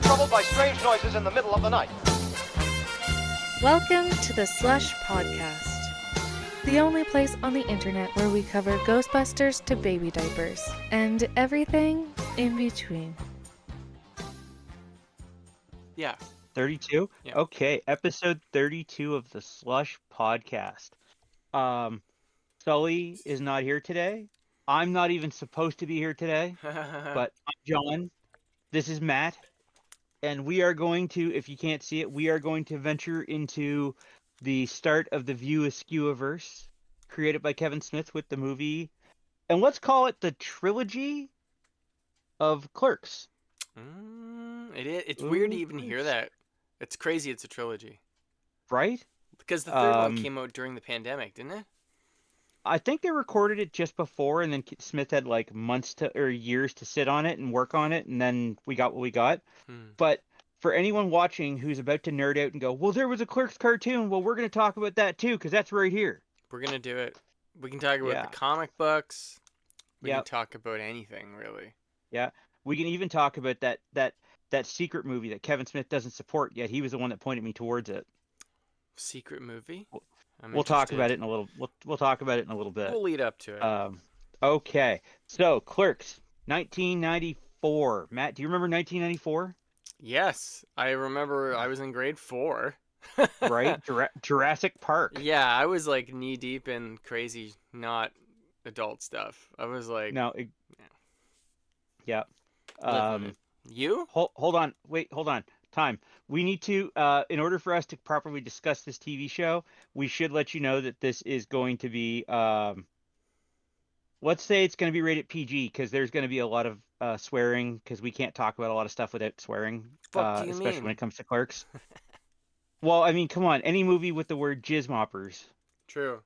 troubled by strange noises in the middle of the night. Welcome to the SLUSH podcast, the only place on the internet where we cover Ghostbusters to baby diapers and everything in between. Yeah. 32? Yeah. Okay, episode 32 of the SLUSH podcast. Sully is not here today. I'm not even supposed to be here today, but I'm John. This is Matt. And we are going to, if you can't see it, we are going to venture into the start of the View Askew-averse, created by Kevin Smith with the movie. And let's call it the trilogy of Clerks. It's weird to even hear that. It's crazy it's a trilogy. Right? Because the third one came out during the pandemic, didn't it? I think they recorded it just before, and then Smith had like years to sit on it and work on it, and then we got what we got. But for anyone watching who's about to nerd out and go, well, there was a Clerks cartoon, well, we're going to talk about that too, because that's right here. We're going to do it. We can talk about the comic books. We can talk about anything, really. Yeah. We can even talk about that secret movie that Kevin Smith doesn't support, yet he was the one that pointed me towards it. Secret movie? We'll talk about it in a little. We'll talk about it in a little bit. We'll lead up to it. Okay. So Clerks, 1994. Matt, do you remember 1994? Yes, I remember. I was in grade 4. Right, Jurassic Park. Yeah, I was like knee deep in crazy, not adult stuff. I was like, yeah. You? Hold on. Wait, hold on. Time. We need to, in order for us to properly discuss this TV show, we should let you know that this is going to be, let's say it's going to be rated PG, because there's going to be a lot of swearing, because we can't talk about a lot of stuff without swearing, especially when it comes to Clerks. Well, I mean, come on, any movie with the word jizz moppers. True.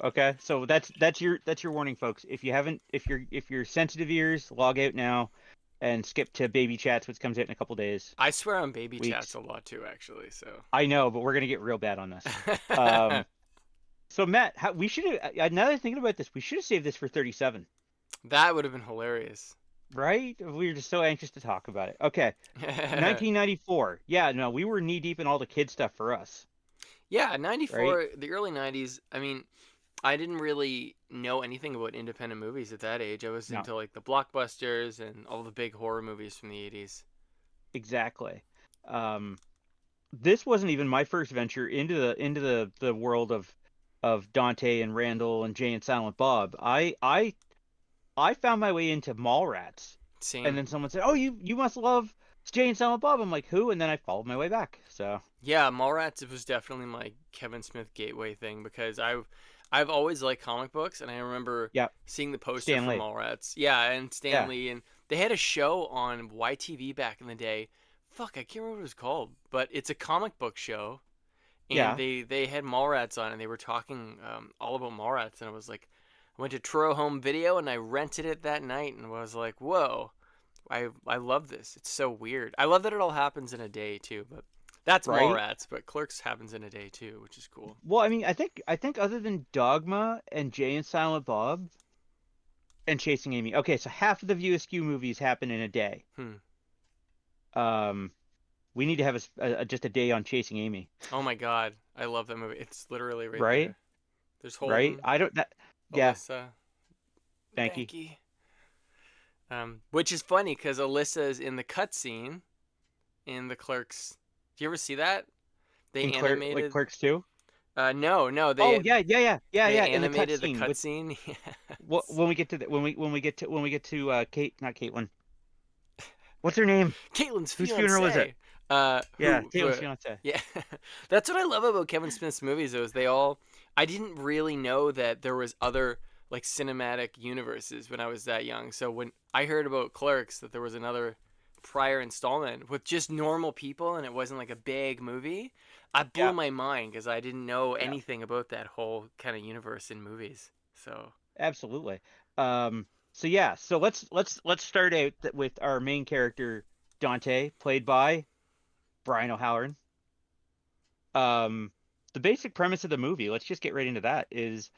Okay, so that's your warning, folks. If you're sensitive ears, log out now. And skip to Baby Chats, which comes out in a couple days. I swear on Baby Chats a lot too, actually. So I know, but we're gonna get real bad on this. So Matt, we should have. Now that I'm thinking about this, we should have saved this for 37. That would have been hilarious, right? We were just so anxious to talk about it. Okay, 1994. Yeah, no, we were knee deep in all the kid stuff for us. Yeah, 94, right? The early 90s. I mean, I didn't really know anything about independent movies at that age. I was into like the blockbusters and all the big horror movies from the 80s. Exactly. This wasn't even my first venture into the world of Dante and Randall and Jay and Silent Bob. I found my way into Mallrats. Same. And then someone said, "Oh, you must love Jay and Silent Bob." I'm like, "Who?" And then I followed my way back. So yeah, Mallrats was definitely my Kevin Smith gateway thing, because I've always liked comic books, and I remember seeing the poster for Mallrats. Yeah, and Stan Lee. And they had a show on YTV back in the day. Fuck, I can't remember what it was called, but it's a comic book show. And they had Mallrats on, and they were talking all about Mallrats. And I was like, I went to Truro Home Video, and I rented it that night, and was like, whoa, I love this. It's so weird. I love that it all happens in a day, too, but... That's right? Mallrats, but Clerks happens in a day too, which is cool. Well, I mean, I think other than Dogma and Jay and Silent Bob and Chasing Amy, okay, so half of the View Askew movies happen in a day. We need to have just a day on Chasing Amy. Oh my god, I love that movie. It's literally right there. There's Holden, right. I don't. Alyssa, thank you. Which is funny because Alyssa is in the cutscene in the Clerks. Do you ever see that? They animated like Clerks 2? No. They animated the cutscene. Yes. Well, when we get to Kate, not Caitlin. What's her name? Caitlin's Whose funeral is it? Caitlin's fiance. Yeah, that's what I love about Kevin Smith's movies. Though, is I didn't really know that there was other like cinematic universes when I was that young. So when I heard about Clerks, that there was another prior installment with just normal people and it wasn't like a big movie, I blew my mind because I didn't know anything about that whole kind of universe in movies. So absolutely. So let's start out with our main character Dante, played by Brian O'Halloran. The basic premise of the movie, let's just get right into that, is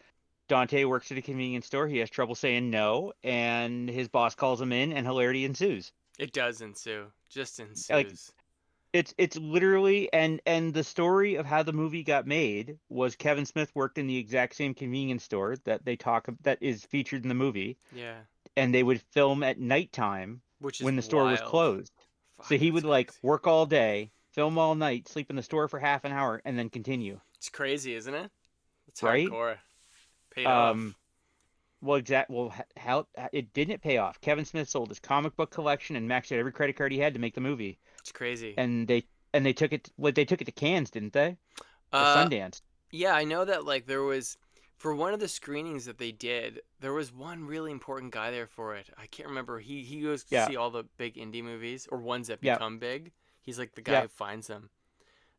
Dante works at a convenience store. He has trouble saying no, and his boss calls him in, and hilarity ensues. It does ensue. Just Like ensues. it's literally and the story of how the movie got made was Kevin Smith worked in the exact same convenience store that is featured in the movie, Yeah. and they would film at nighttime Which is when the store was wild. closed. So Fuck, he that's would like crazy. work all day, film all night, sleep in the store for half an hour, and then continue. It's crazy, isn't it? It's Right? hardcore. Paid Um, off. how it didn't pay off. Kevin Smith sold his comic book collection and maxed out every credit card he had to make the movie. It's crazy. And they took it they took it to Cannes, didn't they? Or Uh, Sundance. yeah, I know that like there was for one of the screenings that they did, there was one really important guy there for it. I can't remember. He goes to Yeah. see all the big indie movies or ones that Yeah. become big. He's like the guy Yeah. who finds them.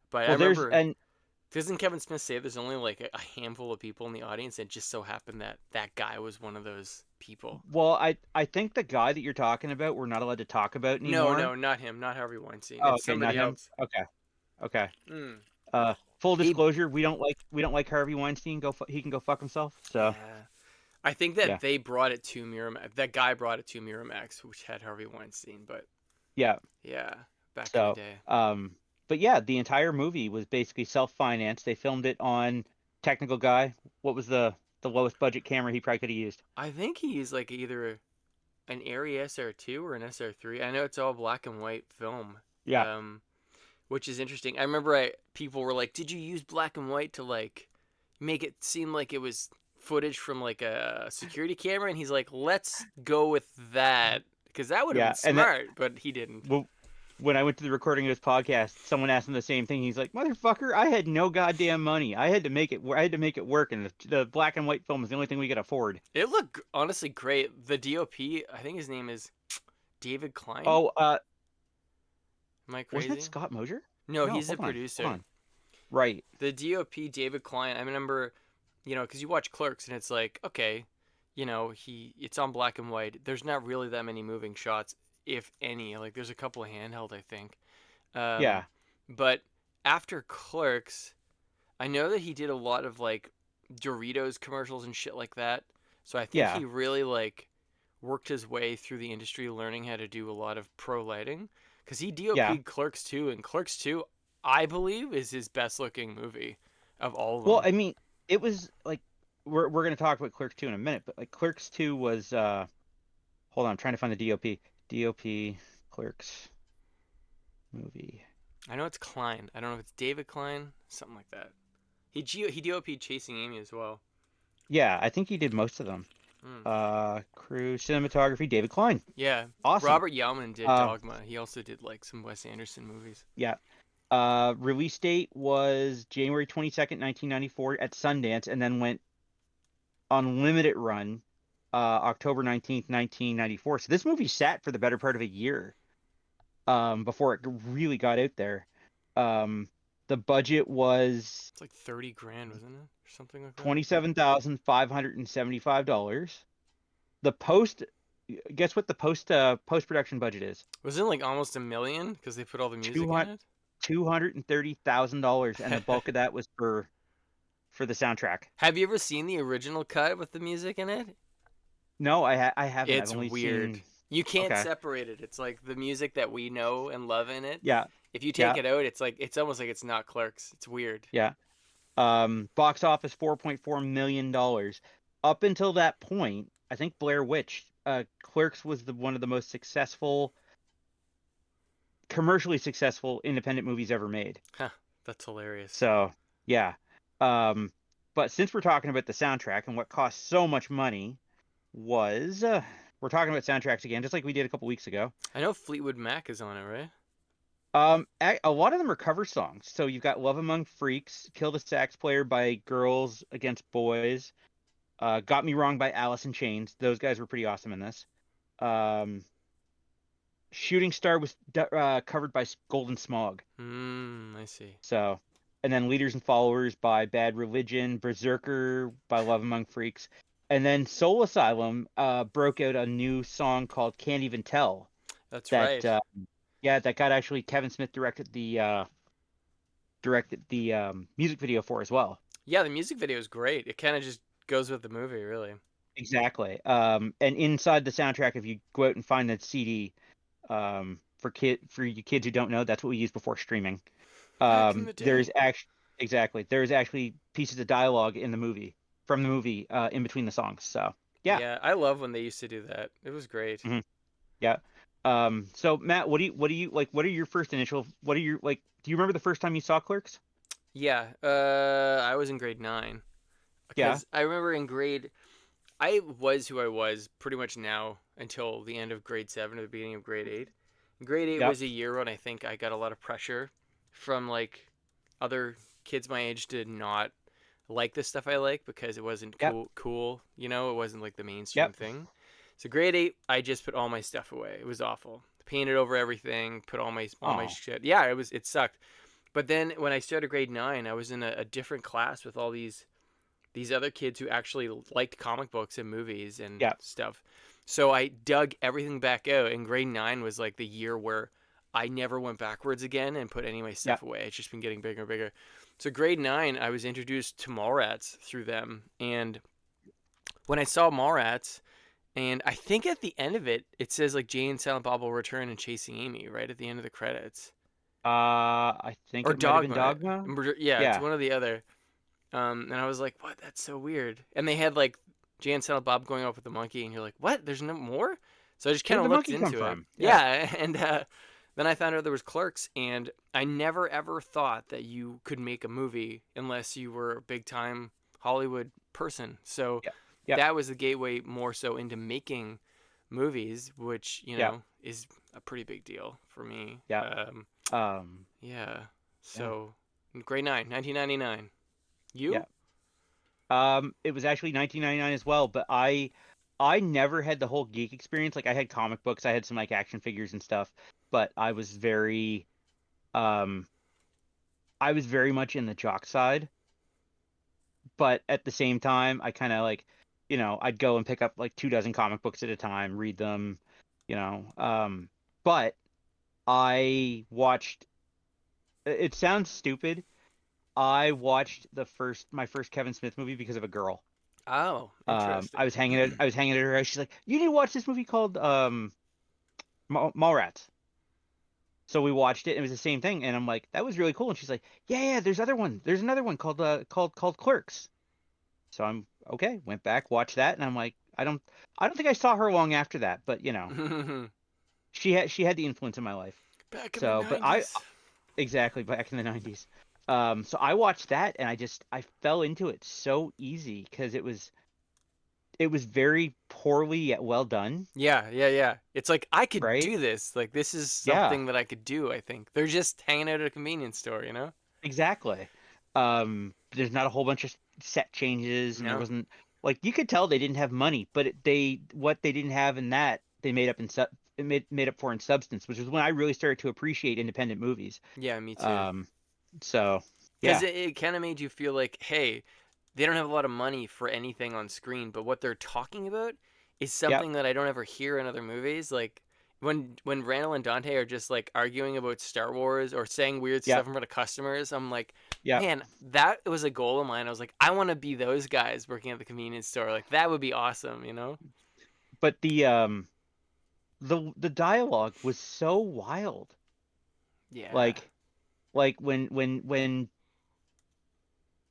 But I Well, remember, doesn't Kevin Smith say there's only like a handful of people in the audience? It just so happened that that guy was one of those people. I think the guy that you're talking about we're not allowed to talk about No, anymore. no, not him. Not Harvey Weinstein. Oh, It's okay, not somebody him. else. Okay. Okay. Mm. Full He, disclosure, we don't like Harvey Weinstein. He can go fuck himself. So, yeah. I think that yeah. they brought it to Miramax. That guy brought it to Miramax, which had Harvey Weinstein. But Yeah. yeah, back in the So, day. but yeah, the entire movie was basically self-financed. They filmed it on Technical Guy. What was the lowest budget camera he probably could have used? I think he used like either an Arri SR2 or an SR3. I know it's all black and white film. Yeah. Which is interesting. I remember people were like, "Did you use black and white to like make it seem like it was footage from like a security camera?" And he's like, "Let's go with that because that would have Yeah, been smart," but he didn't. well, when I went to the recording of this podcast, someone asked him the same thing. He's like, "Motherfucker, I had no goddamn money. I had to make it. I had to make it work, and the black and white film is the only thing we could afford." It looked honestly great. The DOP, I think his name is David Klein. Oh, Am I wasn't crazy? it Scott Mosier? No, No, he's the hold on, producer. hold on. Right. The DOP, David Klein. I remember, because you watch Clerks and it's like, okay, it's on black and white. There's not really that many moving shots, if any. Like there's a couple of handheld, I think. Yeah. But after Clerks, I know that he did a lot of like Doritos commercials and shit like that. So I think Yeah. he really like worked his way through the industry, learning how to do a lot of pro lighting. Because he DOP'd Yeah. Clerks 2, and Clerks 2, I believe, is his best looking movie of all of them. Well, I mean, it was like we're gonna talk about Clerks 2 in a minute, but like Clerks 2 was hold on, I'm trying to find the DOP. DOP Clerks movie. I know it's Klein. I don't know if it's David Klein, something like that. He DOP'd Chasing Amy as well. Yeah, I think he did most of them. Crew, cinematography, David Klein. Yeah. Awesome. Robert Yeoman did Dogma. He also did like some Wes Anderson movies. Yeah. Release date was January 22nd, 1994 at Sundance, and then went on limited run October 19th, 1994. So this movie sat for the better part of a year before it really got out there. The budget was it's like 30 grand, wasn't it? Or something like that. $27,575. Guess what the post production budget is? Was it like almost $1 million because they put all the music in it? $230,000, and the bulk of that was for the soundtrack. Have you ever seen the original cut with the music in it? No, I haven't. It's I've only weird. Seen... You can't separate it. It's like the music that we know and love in it. Yeah. If you take it out, it's almost like it's not Clerks. It's weird. Yeah. Box office $4.4 million. Up until that point, I think Blair Witch, Clerks was one of the most commercially successful independent movies ever made. Huh, that's hilarious. So, yeah. But since we're talking about the soundtrack and what cost so much money was, we're talking about soundtracks again, just like we did a couple weeks ago. I know Fleetwood Mac is on it, right? A lot of them are cover songs. So you've got Love Among Freaks, Kill the Sax Player by Girls Against Boys, Got Me Wrong by Alice in Chains. Those guys were pretty awesome in this. Shooting Star was covered by Golden Smog. I see. So, and then Leaders and Followers by Bad Religion, Berserker by Love Among Freaks. And then Soul Asylum broke out a new song called Can't Even Tell. That's right. Yeah, that got actually Kevin Smith directed the music video for as well. Yeah, the music video is great. It kind of just goes with the movie, really. Exactly. And inside the soundtrack, if you go out and find that CD, For you kids who don't know, that's what we used before streaming. Back in the day. There's actually pieces of dialogue in the movie in between the songs. So yeah. Yeah, I love when they used to do that. It was great. Hmm. Yeah. So Matt, what do you like? What are your first initial? What are your like? Do you remember the first time you saw Clerks? Yeah, I was in grade 9 Yeah. because I remember in grade I was who I was pretty much now until the end of grade 7 or the beginning of grade 8. Grade 8 Yep. was a year when I think I got a lot of pressure from like other kids my age to not like the stuff I like because it wasn't Yep. cool, you know, it wasn't like the mainstream Yep. thing. So grade 8, I just put all my stuff away. It was awful. Painted over everything, put all my Oh. shit. Yeah, it sucked. But then when I started grade 9, I was in a different class with all these other kids who actually liked comic books and movies and Yep. stuff. So I dug everything back out, and grade 9 was like the year where I never went backwards again and put any of my stuff Yep. away. It's just been getting bigger and bigger. So grade 9, I was introduced to Mallrats through them, and when I saw Mallrats, and I think at the end of it, it says like Jay and Silent Bob will return and Chasing Amy right at the end of the credits, I think or it might have been Dogma. Dogma. Yeah, it's Yeah. one or the other. And I was like, what? That's so weird. And they had like Jay and Silent Bob going off with the monkey, and you're like, what? There's no more? So I just Where kind did of the looked monkey come into it. from? Yeah. Yeah, and then I found out there was Clerks, and I never ever thought that you could make a movie unless you were a big time Hollywood person. So Yeah. Yeah. that was the gateway more so into making movies, which Yeah. is a pretty big deal for me. Yeah. Yeah. Yeah. So grade 9, 1999. You? Yeah. It was actually 1999 as well, but I never had the whole geek experience. Like I had comic books, I had some like action figures and stuff, but um I was very much in the jock side. But at the same time, I kind of like, I'd go and pick up like 2 dozen comic books at a time, read them, you know. But I watched. It sounds stupid. I watched my first Kevin Smith movie because of a girl. Oh, interesting. I was hanging at her house. She's like, "You need to watch this movie called Mallrats." So we watched it, and it was the same thing. And I'm like, "That was really cool." And she's like, "Yeah, yeah. There's another one called Clerks." So I'm okay. Went back, watched that, and I'm like, I don't think I saw her long after that, but she had the influence in my life. Back in the So, but I 90s. exactly back in the 90s. So I watched that, and I fell into it so easy because it was very poorly yet well done, Yeah, yeah, yeah. It's like I could right? do this. Like this is Yeah, something that I could do, I think. They're just hanging out at a convenience store, you know? exactly. There's not a whole bunch of set changes, and there No. wasn't like you could tell they didn't have money, but what they didn't have in that they made up made up for in substance, which is when I really started to appreciate independent movies. Yeah, me too. Um, so Because yeah, it kind of made you feel like, hey, they don't have a lot of money for anything on screen, but what they're talking about is yep, something that I don't ever hear in other movies. Like when Randall and Dante are just like arguing about Star Wars or saying weird stuff yep, in front of customers, I'm like, yep. man, that was a goal of mine. I was like, I want to be those guys working at the convenience store. Like that would be awesome, you know? But the dialogue was so wild. Yeah. Like when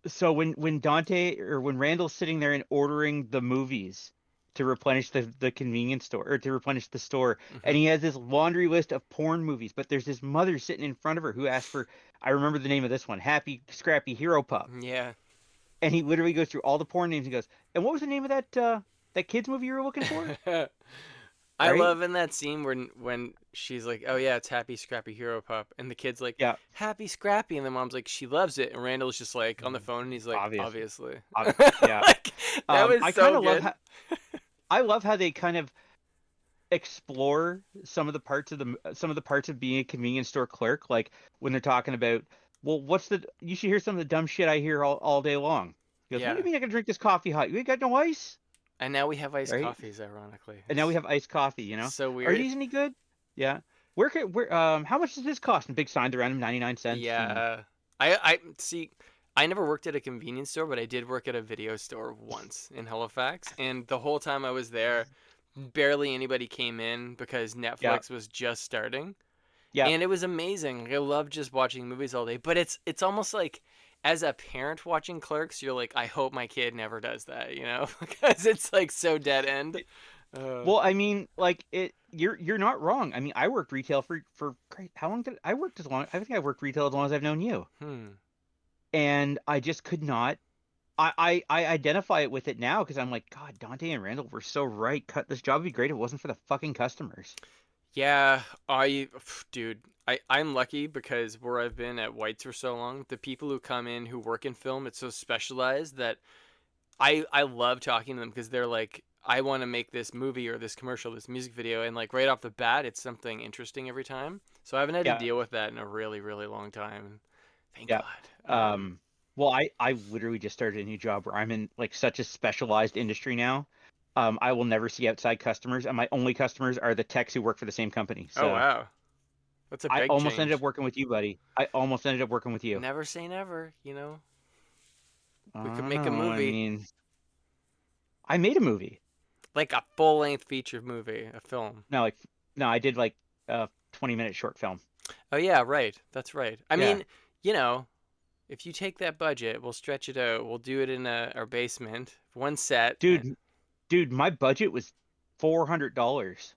so when Dante or when Randall's sitting there and ordering the movies to replenish the convenience store or to replenish the store, and Hmm. he has this laundry list of porn movies, but there's this mother sitting in front of her who asks for, I remember the name of this one, Happy Scrappy Hero Pup, Yeah. and he literally goes through all the porn names and goes, and what was the name of that kids movie you were looking for? I Right? love in that scene when she's like, "Oh yeah, it's Happy Scrappy Hero Pup," and the kid's like, Yeah, "Happy Scrappy," and the mom's like, "She loves it," and Randall's just like on the phone, and he's like, obviously. "Obviously." Yeah. Like that was I kind so of love good. how I love how they kind of explore some of the parts of being a convenience store clerk, like when they're talking about, well, you should hear some of the dumb shit I hear all day long. He goes, what do Yeah, you mean I can drink this coffee hot? You ain't got no ice, and now we have iced right? coffees. Ironically, And now we it's have iced coffee. so Are weird. these any good? Yeah. Where how much does this cost? And big signs around him, 99 cents. And Yeah, I see. I never worked at a convenience store, but I did work at a video store once in Halifax, and the whole time I was there, barely anybody came in because Netflix was just starting. Yeah. And it was amazing. I love just watching movies all day. But it's almost like, as a parent watching Clerks, you're like, I hope my kid never does that, you know, because it's like so dead end. Well, I mean, like you're not wrong. I mean, I worked retail for great. How long did I worked as long? I think I worked retail as long as I've known you. And I just could not. I identify it with it now because I'm like, God, Dante and Randall were so right. Cut this job would be great if it wasn't for the fucking customers. Yeah, dude, I'm lucky because where I've been at White's for so long, the people who come in who work in film, it's so specialized that I love talking to them because they're like, I want to make this movie or this commercial, this music video, and like right off the bat, it's something interesting every time. So I haven't had to deal with that in a really, really long time. Thank God. Well, I literally just started a new job where I'm in like such a specialized industry now. I will never see outside customers, and my only customers are the techs who work for the same company. So oh wow, that's a big I almost change. ended up working with you, buddy. I almost ended up working with you. Never say never, you know. We could I make a movie. I mean, I made a movie. Like a full-length feature movie, a film. No, I did like a 20-minute short film. Oh yeah, right. That's right. I mean, you know, if you take that budget, we'll stretch it out. We'll do it in our basement, one set. Dude, my budget was $400.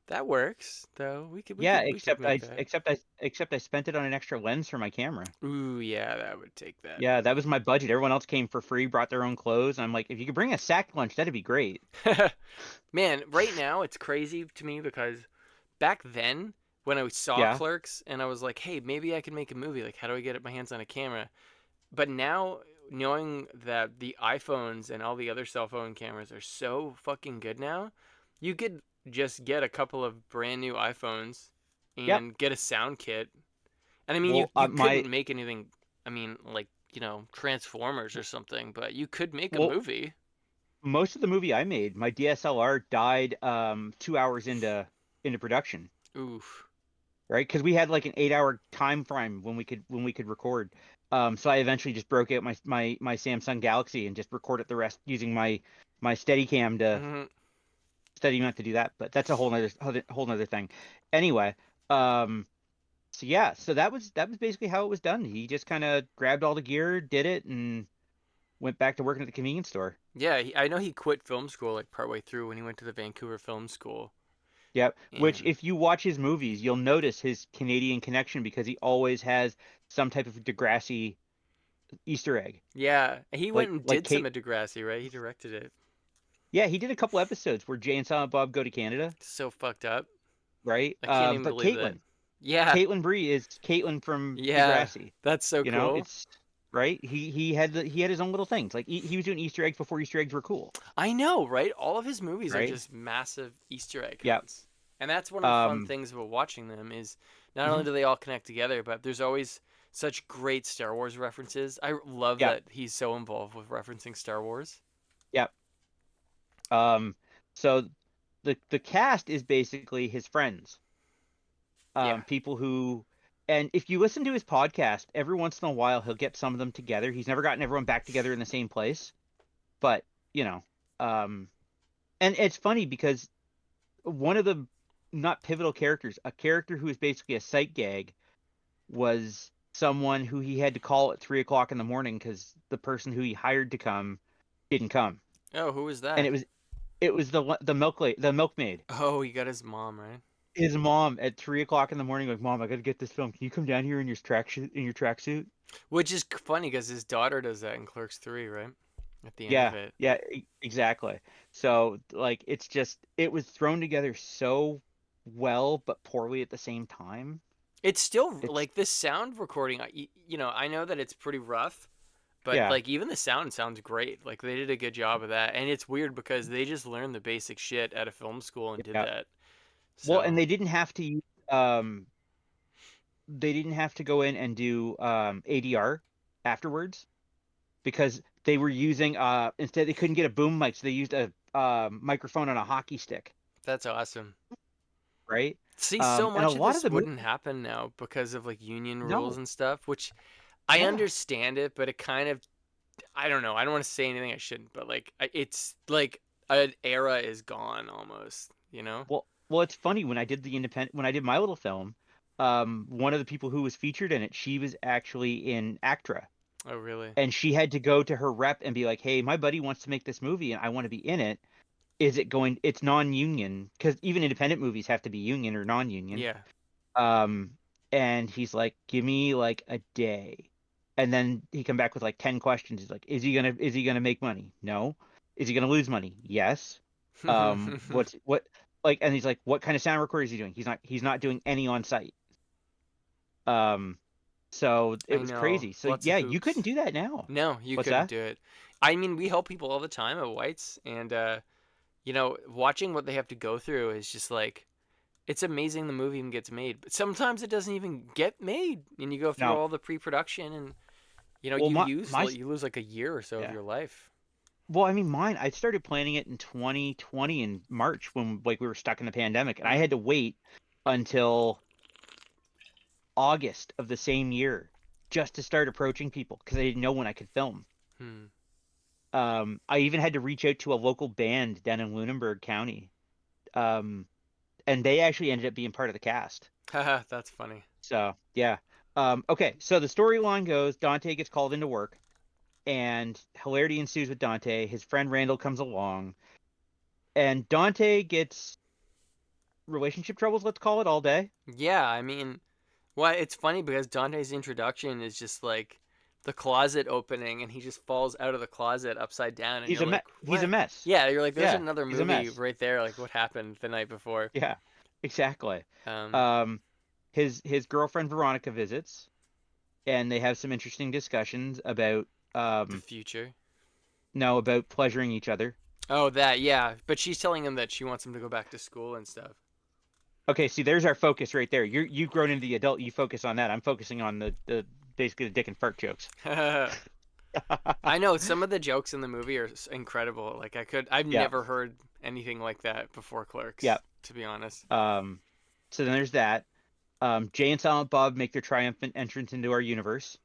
That works, though. We could except make that. I spent it on an extra lens for my camera. Ooh, yeah, that would take that. Yeah, that was my budget. Everyone else came for free, brought their own clothes. And I'm like, if you could bring a sack lunch, that'd be great. Man, right now it's crazy to me because back then when I saw Clerks and I was like, hey, maybe I can make a movie. Like, how do I get my hands on a camera? But now, knowing that the iPhones and all the other cell phone cameras are so fucking good now, you could just get a couple of brand new iPhones and get a sound kit. And I mean, you couldn't make anything, I mean, like, you know, Transformers or something, but you could make a movie. Most of the movie I made, my DSLR died 2 hours into production. Oof. Right? Because we had like an 8-hour time frame when we could record. So I eventually just broke out my Samsung Galaxy and just recorded the rest using my Steadicam to Steadicam to do that. But that's a whole nother thing. Anyway, so that was basically how it was done. He just kind of grabbed all the gear, did it, and went back to working at the convenience store. Yeah, I know he quit film school like partway through when he went to the Vancouver Film School. Yep. Which, if you watch his movies, you'll notice his Canadian connection because he always has some type of Degrassi Easter egg. Yeah, he went and did some of Degrassi, right? He directed it. Yeah, he did a couple episodes where Jay and Silent Bob go to Canada. So fucked up. Right? I can't even believe Caitlin. that. Yeah. Caitlin Bree is Caitlin from Degrassi. That's so cool. Know, it's right. He had his own little things. Like he was doing Easter eggs before Easter eggs were cool. I know, right? All of his movies are just massive Easter egg hunts. Yeah. And that's one of the fun things about watching them is not only do they all connect together, but there's always such great Star Wars references. I love that he's so involved with referencing Star Wars. Yep. So the cast is basically his friends. People who, and if you listen to his podcast, every once in a while he'll get some of them together. He's never gotten everyone back together in the same place, but you know, and it's funny because one of the not pivotal characters, a character who is basically a sight gag, was someone who he had to call at 3:00 in the morning because the person who he hired to come didn't come. Oh, who was that? And it was the milkmaid. Oh, he got his mom, right? His mom at 3:00 in the morning, like, Mom, I gotta get this film. Can you come down here in your tracksuit? Which is funny because his daughter does that in Clerks 3, right? At the end of it. Yeah, exactly. So like, it was thrown together so well but poorly at the same time. It's still like this sound recording. You know, I know that it's pretty rough, but like even the sound sounds great. Like they did a good job of that, and it's weird because they just learned the basic shit at a film school and did that. So. Well, and they didn't have to use, they didn't have to go in and do ADR afterwards because they were using instead they couldn't get a boom mic, so they used a microphone on a hockey stick. That's awesome. Right? See, so much of this wouldn't happen now because of like union rules and stuff, which I understand it, but it kind of, I don't know. I don't want to say anything I shouldn't, but like it's like an era is gone almost, you know? Well, it's funny when I did my little film, one of the people who was featured in it, she was actually in ACTRA. Oh, really? And she had to go to her rep and be like, "Hey, my buddy wants to make this movie and I want to be in it. It's non-union, because even independent movies have to be union or non-union." Yeah. And he's like, "Give me like a day." And then he come back with like 10 questions. He's like, is he gonna make money? No. Is he gonna lose money? Yes. What like, and he's like, what kind of sound recorder is he doing? He's not doing any on site. So it I was know. crazy. So Lots of yeah, you hoops. couldn't do that now. No, you What's couldn't that? do it. I mean, we help people all the time at White's, and you know, watching what they have to go through is just like, it's amazing the movie even gets made. But sometimes it doesn't even get made, and you go through No. all the pre-production, and you know, Well, you lose like a year or so of yeah. your life. Well, I mean, I started planning it in 2020 in March when like we were stuck in the pandemic, and I had to wait until August of the same year just to start approaching people because I didn't know when I could film. Hmm. I even had to reach out to a local band down in Lunenburg County, and they actually ended up being part of the cast. Haha, that's funny. So yeah. Okay, so the storyline goes: Dante gets called into work, and hilarity ensues with Dante. His friend Randall comes along, and Dante gets relationship troubles, let's call it, all day. Yeah, I mean, well, it's funny because Dante's introduction is just like the closet opening, and he just falls out of the closet upside down, and He's you're a me- like, he's a what? mess. Yeah, you're like, there's Yeah, another he's a movie mess. right there. Like, what happened the night before? Yeah, exactly. Um, Um, his girlfriend Veronica visits, and they have some interesting discussions about the um future. no about pleasuring each other. Oh, that, yeah. But she's telling him that she wants him to go back to school and stuff. Okay, see, there's our focus right there. You've grown into the adult. You focus on that. I'm focusing on the basically the dick and fart jokes. I know some of the jokes in the movie are incredible. Like I've Yeah, never heard anything like that before Clerks, yeah. to be honest. So then there's that. Jay and Silent Bob make their triumphant entrance into our universe.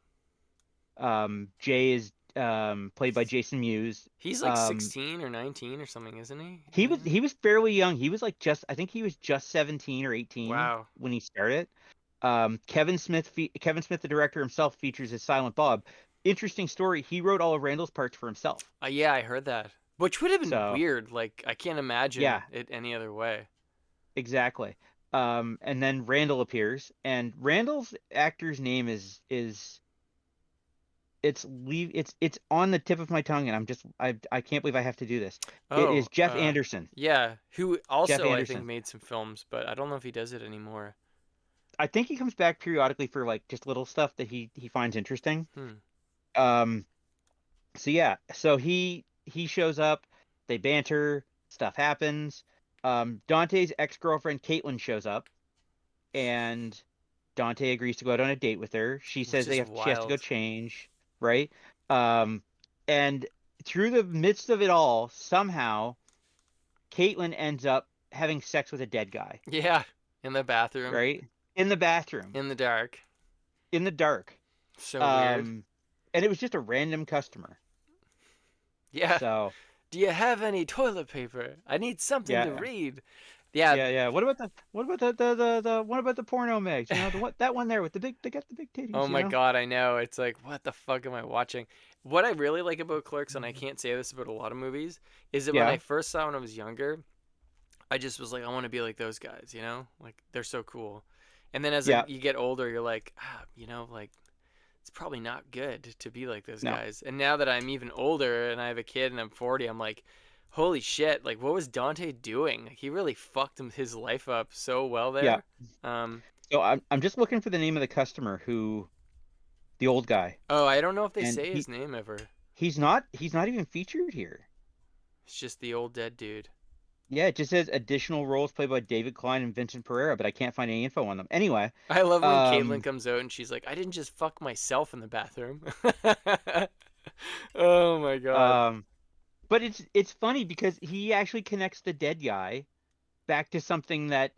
Jay is played by Jason Mewes. He's like 16 or 19 or something, isn't he? He was fairly young. He was like I think he was just 17 or 18 Wow. when he started. Kevin Smith, the director himself, features as Silent Bob. Interesting story. He wrote all of Randall's parts for himself. Yeah, I heard that. Which would have been So weird. Like I can't imagine yeah, it any other way. exactly. And then Randall appears, and Randall's actor's name is it's on the tip of my tongue, and I can't believe I have to do this. It Oh, is Jeff Anderson. yeah, who Jeff also I think Anderson. made some films, but I don't know if he does it anymore. I think he comes back periodically for like just little stuff that he finds interesting. Hmm. Um, so yeah, so he shows up, they banter, stuff happens. Dante's ex-girlfriend Caitlin shows up, and Dante agrees to go out on a date with her. She Which says is she has to go wild. change, right? Um, and through the midst of it all, somehow Caitlin ends up having sex with a dead guy, Yeah, in the bathroom, right? In the bathroom, in the dark. in the dark. So weird. Um, and it was just a random customer. Yeah. So Do you have any toilet paper? I need something to yeah, read. Yeah. yeah. What about the what about the porno mags? You know, that one there with they got the big Oh titties. You my know. God, I know. It's like, what the fuck am I watching? What I really like about Clerks, and I can't say this about a lot of movies, is that when I Yeah, first saw it when I was younger, I just was like, I want to be like those guys, you know? Like, they're so cool. And then as yeah. you get older, you're like, you know, like, it's probably not good to be like those No. guys. And now that I'm even older and I have a kid and I'm 40, I'm like, holy shit, like, what was Dante doing? Like, he really fucked his life up so well Yeah. there. Um, So I'm just looking for the name of the customer the old guy, oh, I don't know if they and say his name ever. he's not even featured here. It's just the old dead dude. Yeah, it just says additional roles played by David Klein and Vincent Pereira, but I can't find any info on them. Anyway, I love when Caitlyn um, comes out and she's like, I didn't just fuck myself in the bathroom. Oh my God. um, but it's funny because he actually connects the dead guy back to something that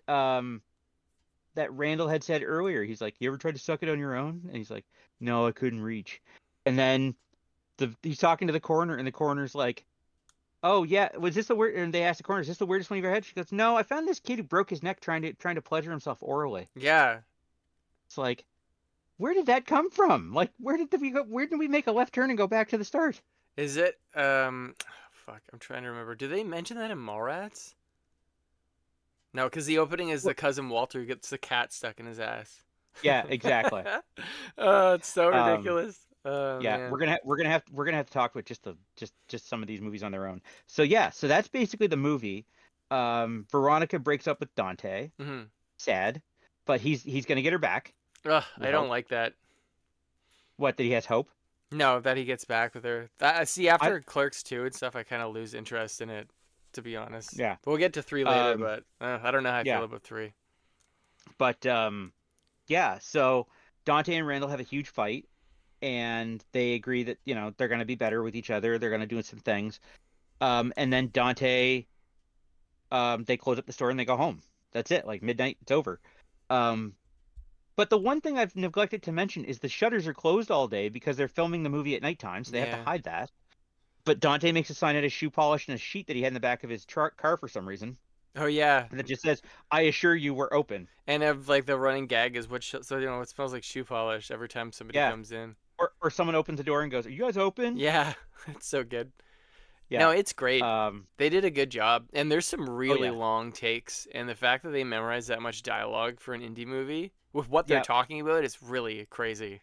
Randall had said earlier. He's like, "You ever tried to suck it on your own?" And he's like, "No, I couldn't reach." And then he's talking to the coroner, and the coroner's like, oh yeah, was this the weird? And they asked the coroner, is this the weirdest one you've ever had? She goes, no, I found this kid who broke his neck trying to pleasure himself orally. Yeah. It's like, where did that come from? Like, where did we go? Where did we make a left turn and go back to the start? Is it fuck, I'm trying to remember. Do they mention that in Mallrats? No, because the opening is the cousin Walter who gets the cat stuck in his ass. Yeah, exactly. Oh, it's so ridiculous. Yeah, man. we're gonna have to talk about just some of these movies on their own. So yeah, so that's basically the movie. Veronica breaks up with Dante. Mm-hmm. Sad, but he's gonna get her back. Ugh, I don't like that. What, that he has hope? No, that he gets back with her. See, after Clerks 2 and stuff, I kind of lose interest in it, to be honest. Yeah. But we'll get to 3 later, but I don't know how I yeah. feel about 3. But yeah, so Dante and Randall have a huge fight, and they agree that, you know, they're going to be better with each other. They're going to do some things. And then Dante, they close up the store and they go home. That's it. Like midnight, it's over. But the one thing I've neglected to mention is the shutters are closed all day because they're filming the movie at nighttime, so they have to hide that. But Dante makes a sign out of shoe polish and a sheet that he had in the back of his car for some reason. Oh yeah. And it just says, "I assure you, we're open." And of like the running gag is so you know it smells like shoe polish every time somebody comes in. Or someone opens the door and goes, "Are you guys open?" Yeah, it's so good. Yeah. No, it's great. They did a good job, and there's some really long takes, and the fact that they memorized that much dialogue for an indie movie with what they're talking about is really crazy.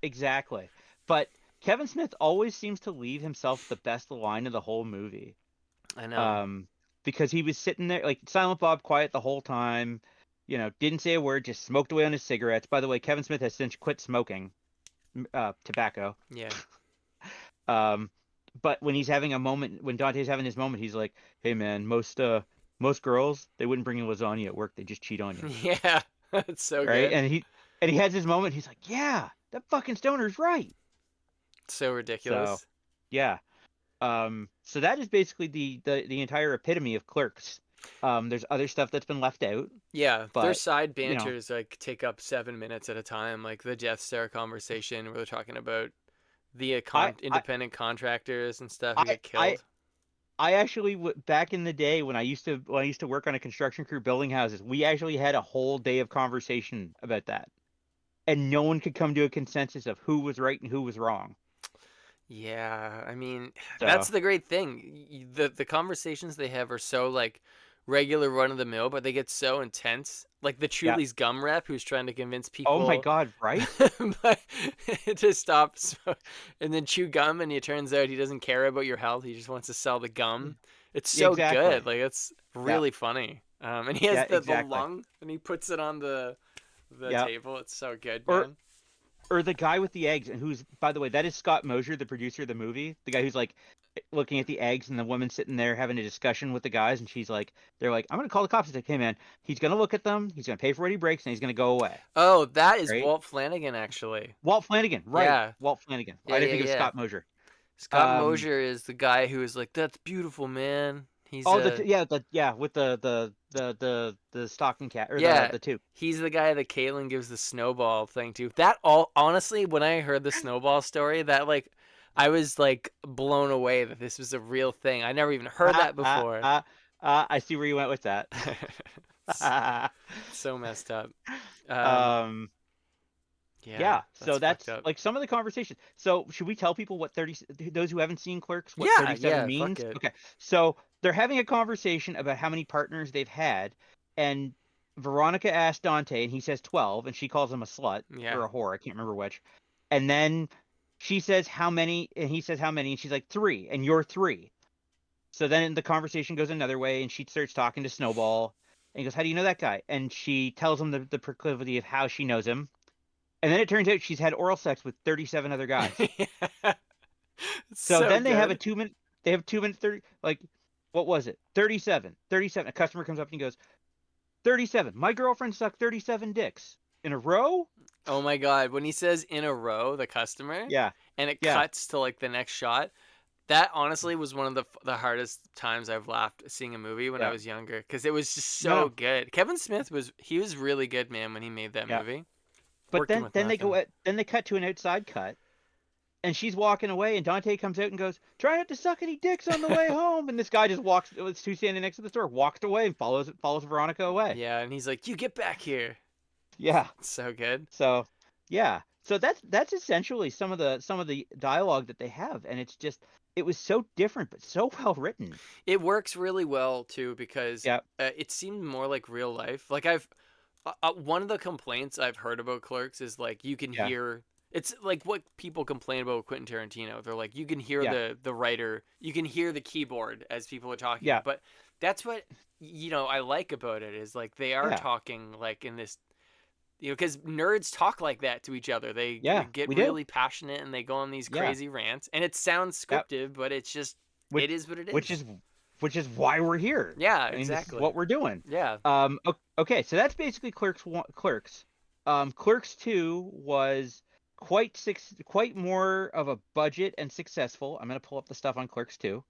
Exactly. But Kevin Smith always seems to leave himself the best line of the whole movie. I know. Because he was sitting there, like, Silent Bob, quiet the whole time, you know, didn't say a word, just smoked away on his cigarettes. By the way, Kevin Smith has since quit smoking tobacco. Yeah. But when he's having a moment, when Dante's having his moment, he's like, "Hey man, most girls, they wouldn't bring you lasagna at work, they just cheat on you." Yeah, that's so right? good. And he has his moment. He's like, "Yeah, that fucking stoner's right." So ridiculous. So, yeah. So that is basically the entire epitome of Clerks. There's other stuff that's been left out. Yeah, but, their side banters like take up 7 minutes at a time, like the Death Star conversation where they're talking about the independent contractors and stuff who get killed. I actually, back in the day when I used to work on a construction crew building houses, we actually had a whole day of conversation about that, and no one could come to a consensus of who was right and who was wrong. Yeah, I mean, that's the great thing. The conversations they have are so like regular run of the mill, but they get so intense. Like the Truly's gum rep who's trying to convince people. Oh my god, right? but to stop and then chew gum, and it turns out he doesn't care about your health. He just wants to sell the gum. It's so good. Like it's really funny. And he has the lung, and he puts it on the table. It's so good, man. Or the guy with the eggs, and who's, by the way, that is Scott Mosier, the producer of the movie. The guy who's like looking at the eggs, and the woman sitting there having a discussion with the guys, and she's like, they're like, "I'm gonna call the cops." It's like, "Hey man, he's gonna look at them, he's gonna pay for what he breaks, and he's gonna go away." Oh, that is Walt Flanagan, actually. Walt Flanagan, right? Yeah. Walt Flanagan. I didn't think of Scott Mosier. Scott Mosier is the guy who is like, "That's beautiful, man." He's with the stocking cap or the tube. He's the guy that Caitlin gives the snowball thing to. That all honestly, when I heard the snowball story, that like I was like blown away that this was a real thing. I never even heard that before. I see where you went with that. So messed up. Yeah, so that's like some of the conversations. So should we tell people what those who haven't seen Clerks, what 37 means? Okay, so they're having a conversation about how many partners they've had, and Veronica asked Dante, and he says 12, and she calls him a slut or a whore. I can't remember which. And then she says how many, and he says how many, and she's like 3, and you're 3. So then the conversation goes another way, and she starts talking to Snowball, and he goes, "How do you know that guy?" And she tells him the proclivity of how she knows him. And then it turns out she's had oral sex with 37 other guys. So then they have a 2 minute. They have 2 minutes 30. Like, what was it? 37. 37. A customer comes up and he goes, 37. My girlfriend sucked 37 dicks in a row. Oh my god! When he says "in a row," the customer. Yeah. And it cuts to like the next shot. That honestly was one of the hardest times I've laughed seeing a movie when I was younger, because it was just so good. Kevin Smith was really good, man, when he made that movie. But then they cut to an outside cut, and she's walking away, and Dante comes out and goes, "Try not to suck any dicks on the way home." And this guy just walks. It's two standing next to the store, walks away and follows Veronica away. Yeah, and he's like, "You get back here." Yeah, It's so good. So, yeah, so that's essentially some of the dialogue that they have, and it was so different but so well written. It works really well too because Yeah, it seemed more like real life. Like one of the complaints I've heard about Clerks is like you can hear. It's like what people complain about Quentin Tarantino. They're like, you can hear the writer, you can hear the keyboard as people are talking. Yeah. But that's what I like about it is like they are talking like in this, because nerds talk like that to each other. They get really passionate and they go on these crazy rants, and it sounds scripted, but it's just it is what it is. Which is why we're here. Yeah, I mean, exactly. This is what we're doing. Yeah. Okay, so that's basically Clerks. Clerks 2 was quite more of a budget and successful. I'm gonna pull up the stuff on Clerks 2.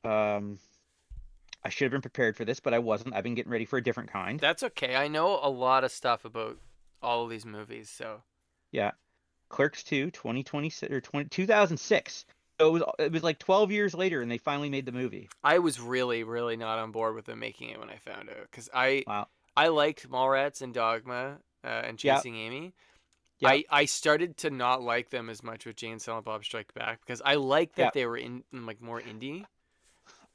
I should have been prepared for this, but I wasn't. I've been getting ready for a different kind. That's okay. I know a lot of stuff about all of these movies, so. Yeah. Clerks 2, 2006. So it was like 12 years later, and they finally made the movie. I was really, really not on board with them making it when I found out, because I liked Mallrats and Dogma and Chasing Amy. Yep. I started to not like them as much with Jay and Silent Bob Strike Back because I liked that they were in like more indie.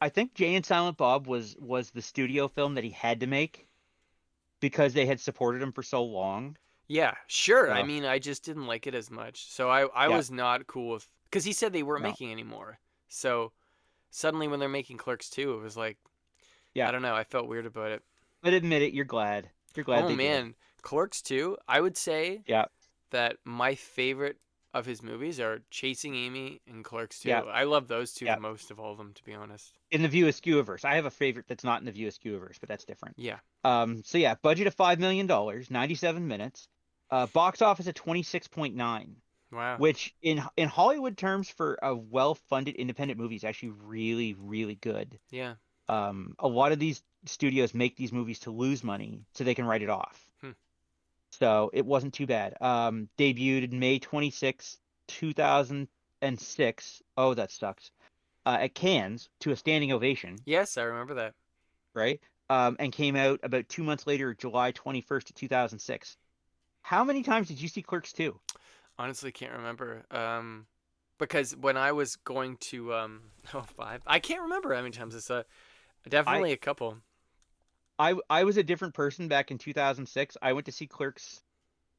I think Jay and Silent Bob was the studio film that he had to make because they had supported him for so long. Yeah, sure. I mean, I just didn't like it as much. So I was not cool with, because he said they weren't making anymore. So suddenly when they're making Clerks 2, it was like, I don't know. I felt weird about it. But admit it, you're glad. You're glad. Oh man, Clerks 2, I would say that my favorite of his movies are Chasing Amy and Clerks 2. Yeah. I love those two the most of all of them, to be honest. In the View Askewverse. I have a favorite that's not in the View Askewverse, but that's different. Yeah. So yeah, budget of $5 million, 97 minutes. Box office at 26.9. Wow. Which in Hollywood terms for a well-funded independent movie is actually really, really good. Yeah. A lot of these studios make these movies to lose money so they can write it off. So it wasn't too bad. Debuted May 26, 2006. Oh, that sucks. At Cannes to a standing ovation. Yes, I remember that. Right? And came out about 2 months later, July 21st, 2006. How many times did you see Clerks 2? Honestly, can't remember. Because when I was going to 5, I can't remember how many times I saw. Definitely a couple. I was a different person back in 2006. I went to see Clerks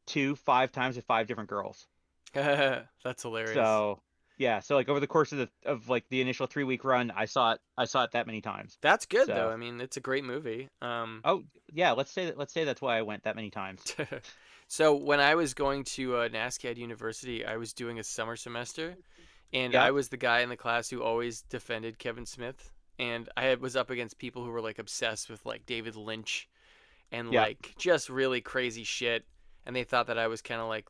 2 5 times with 5 different girls. That's hilarious. So yeah, so like over the course of like the initial 3-week run, I saw it that many times. That's good though. I mean, it's a great movie. Oh yeah, let's say that's why I went that many times. So when I was going to NASCAD University, I was doing a summer semester, and I was the guy in the class who always defended Kevin Smith. And I was up against people who were like obsessed with like David Lynch and like just really crazy shit. And they thought that I was kind of like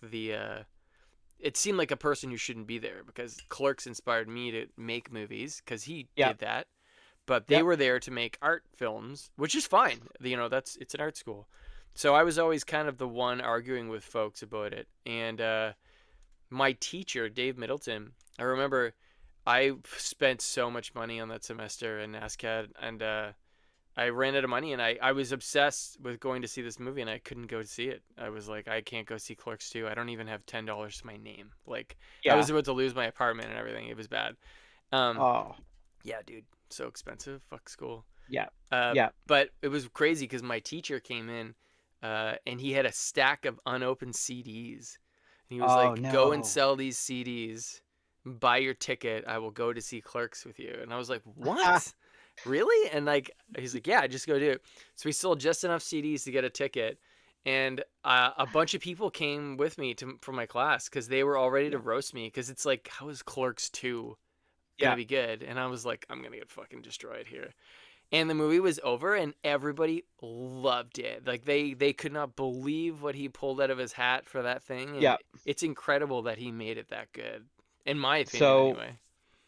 it seemed like a person who shouldn't be there because Clerks inspired me to make movies because he did that. But they were there to make art films, which is fine. It's an art school. So I was always kind of the one arguing with folks about it. And my teacher, Dave Middleton, I remember I spent so much money on that semester in NASCAD, and I ran out of money, and I was obsessed with going to see this movie, and I couldn't go see it. I was like, I can't go see Clerks 2. I don't even have $10 to my name. Like, I was about to lose my apartment and everything. It was bad. Yeah, dude, so expensive. Fuck school. Yeah. But it was crazy because my teacher came in, and he had a stack of unopened CDs. And he was go and sell these CDs. Buy your ticket. I will go to see Clerks with you. And I was like, what? Really? And like, he's like, yeah, just go do it. So we sold just enough CDs to get a ticket. And a bunch of people came with me from my class because they were all ready to roast me. Because it's like, how is Clerks 2 going to be good? And I was like, I'm going to get fucking destroyed here. And the movie was over and everybody loved it. Like they could not believe what he pulled out of his hat for that thing. And it's incredible that he made it that good. In my opinion, anyway.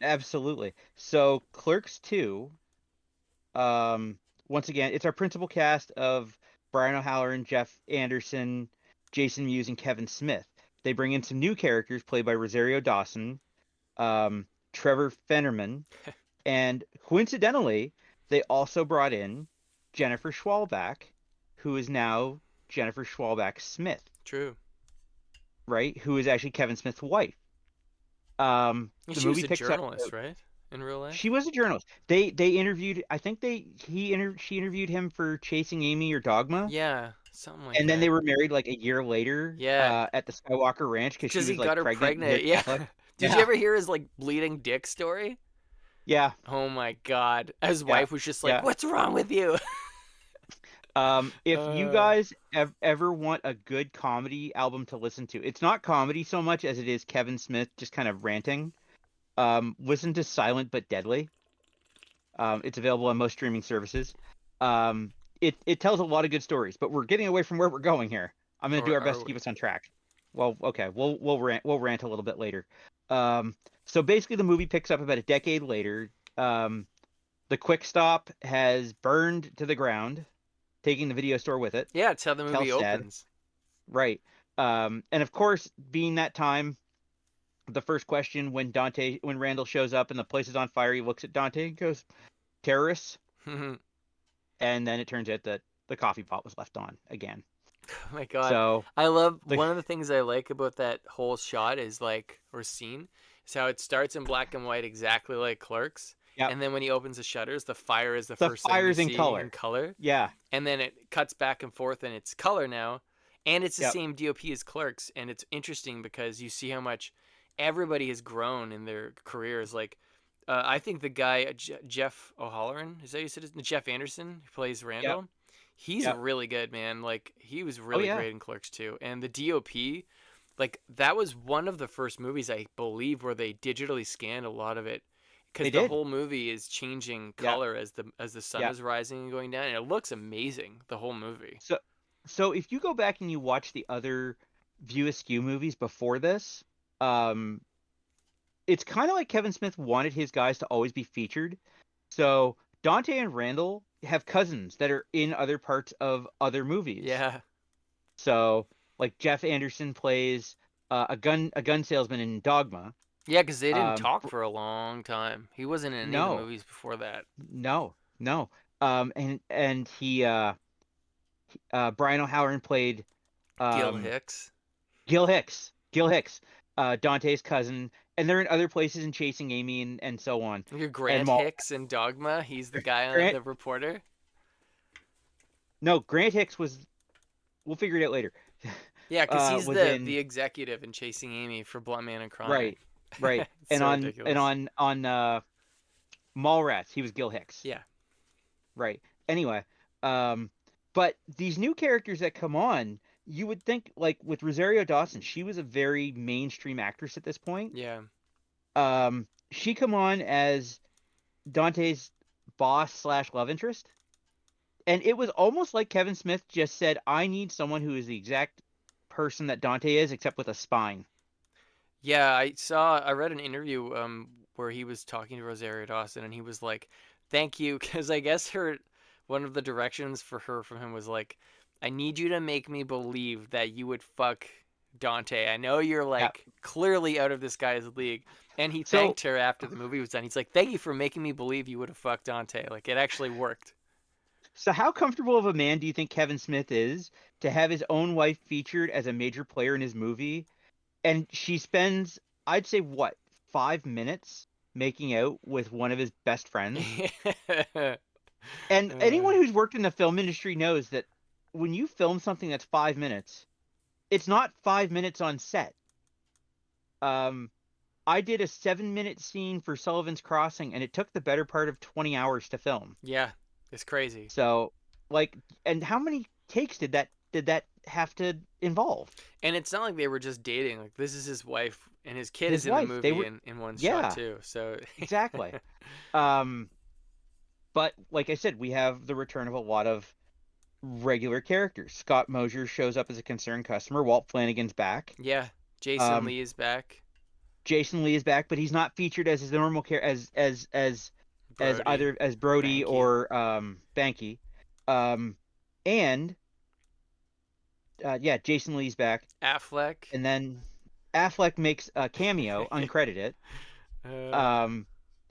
Absolutely. So Clerks 2, once again, it's our principal cast of Brian O'Halloran, Jeff Anderson, Jason Mewes, and Kevin Smith. They bring in some new characters played by Rosario Dawson, Trevor Fennerman, and coincidentally, they also brought in Jennifer Schwalbach, who is now Jennifer Schwalbach Smith. True. Right? Who is actually Kevin Smith's wife. And the she movie was a picks journalist, up, right? In real life. She was a journalist. They interviewed. I think she interviewed him for Chasing Amy or Dogma. Yeah, something like And that. then they were married like a year later. Yeah. At the Skywalker Ranch because she was he like got her pregnant. pregnant. Yeah. Did Yeah. you ever hear his like bleeding dick story? Yeah. Oh my god. His wife was just like, Yeah. "What's wrong with you?" If you guys ever want a good comedy album to listen to, it's not comedy so much as it is Kevin Smith just kind of ranting. Listen to Silent but Deadly. It's available on most streaming services. It tells a lot of good stories, but we're getting away from where we're going here. I'm going to do our best to keep us on track. Well, okay, we'll rant a little bit later. So basically, the movie picks up about a decade later. The Quick Stop has burned to the ground, taking the video store with it. Yeah, it's how the movie opens. Right. And of course, being that time, the first question when Randall shows up and the place is on fire, he looks at Dante and goes, "Terrorists." And then it turns out that the coffee pot was left on again. Oh my god. So I love one of the things I like about that whole shot is scene is how it starts in black and white exactly like Clerks. Yep. And then when he opens the shutters, the fire is the first thing you see in color. Yeah. And then it cuts back and forth and it's color now. And it's the same DOP as Clerks. And it's interesting because you see how much everybody has grown in their careers. Like, I think the guy, Jeff O'Halloran, is that you said? Jeff Anderson, who plays Randall. Yep. He's really good, man. Like, he was really great in Clerks, too. And the DOP, like, that was one of the first movies, I believe, where they digitally scanned a lot of it. Because the whole movie is changing color as the sun is rising and going down. And it looks amazing, the whole movie. So if you go back and you watch the other View Askew movies before this, it's kind of like Kevin Smith wanted his guys to always be featured. So Dante and Randall have cousins that are in other parts of other movies. Yeah. So like Jeff Anderson plays a gun salesman in Dogma. Yeah, because they didn't talk for a long time. He wasn't in any of the movies before that. No. And he Brian O'Halloran played Gil Hicks. Gil Hicks, Dante's cousin, and they're in other places in Chasing Amy and so on. Your Grant Hicks in Dogma. He's the guy on the reporter. No, Grant Hicks was. We'll figure it out later. Yeah, because he's the executive in Chasing Amy for Blunt Man and Chronic. Right. and on Mallrats, he was Gil Hicks. Yeah. Right. Anyway, but these new characters that come on, you would think, like with Rosario Dawson, she was a very mainstream actress at this point. Yeah. She come on as Dante's boss / love interest. And it was almost like Kevin Smith just said, I need someone who is the exact person that Dante is, except with a spine. Yeah, I read an interview where he was talking to Rosario Dawson, and he was like, thank you, because I guess one of the directions for her from him was like, I need you to make me believe that you would fuck Dante. I know you're clearly out of this guy's league. And he thanked her after the movie was done. He's like, thank you for making me believe you would have fucked Dante. Like, it actually worked. So how comfortable of a man do you think Kevin Smith is to have his own wife featured as a major player in his movie? And she spends, I'd say, 5 minutes making out with one of his best friends? And anyone who's worked in the film industry knows that when you film something that's 5 minutes, it's not 5 minutes on set. I did a 7-minute scene for Sullivan's Crossing, and it took the better part of 20 hours to film. Yeah, it's crazy. So, and how many takes did that have to involve? And it's not like they were just dating. Like, this is his wife, and his kid is in the movie in one shot too. So exactly. But like I said, we have the return of a lot of regular characters. Scott Mosier shows up as a concerned customer. Walt Flanagan's back. Yeah, Jason Lee is back. Jason Lee is back, but he's not featured as his normal character as either as Brody Banky. Or Banky. Jason Lee's back. Affleck. And then Affleck makes a cameo, uncredited. Uh, Um,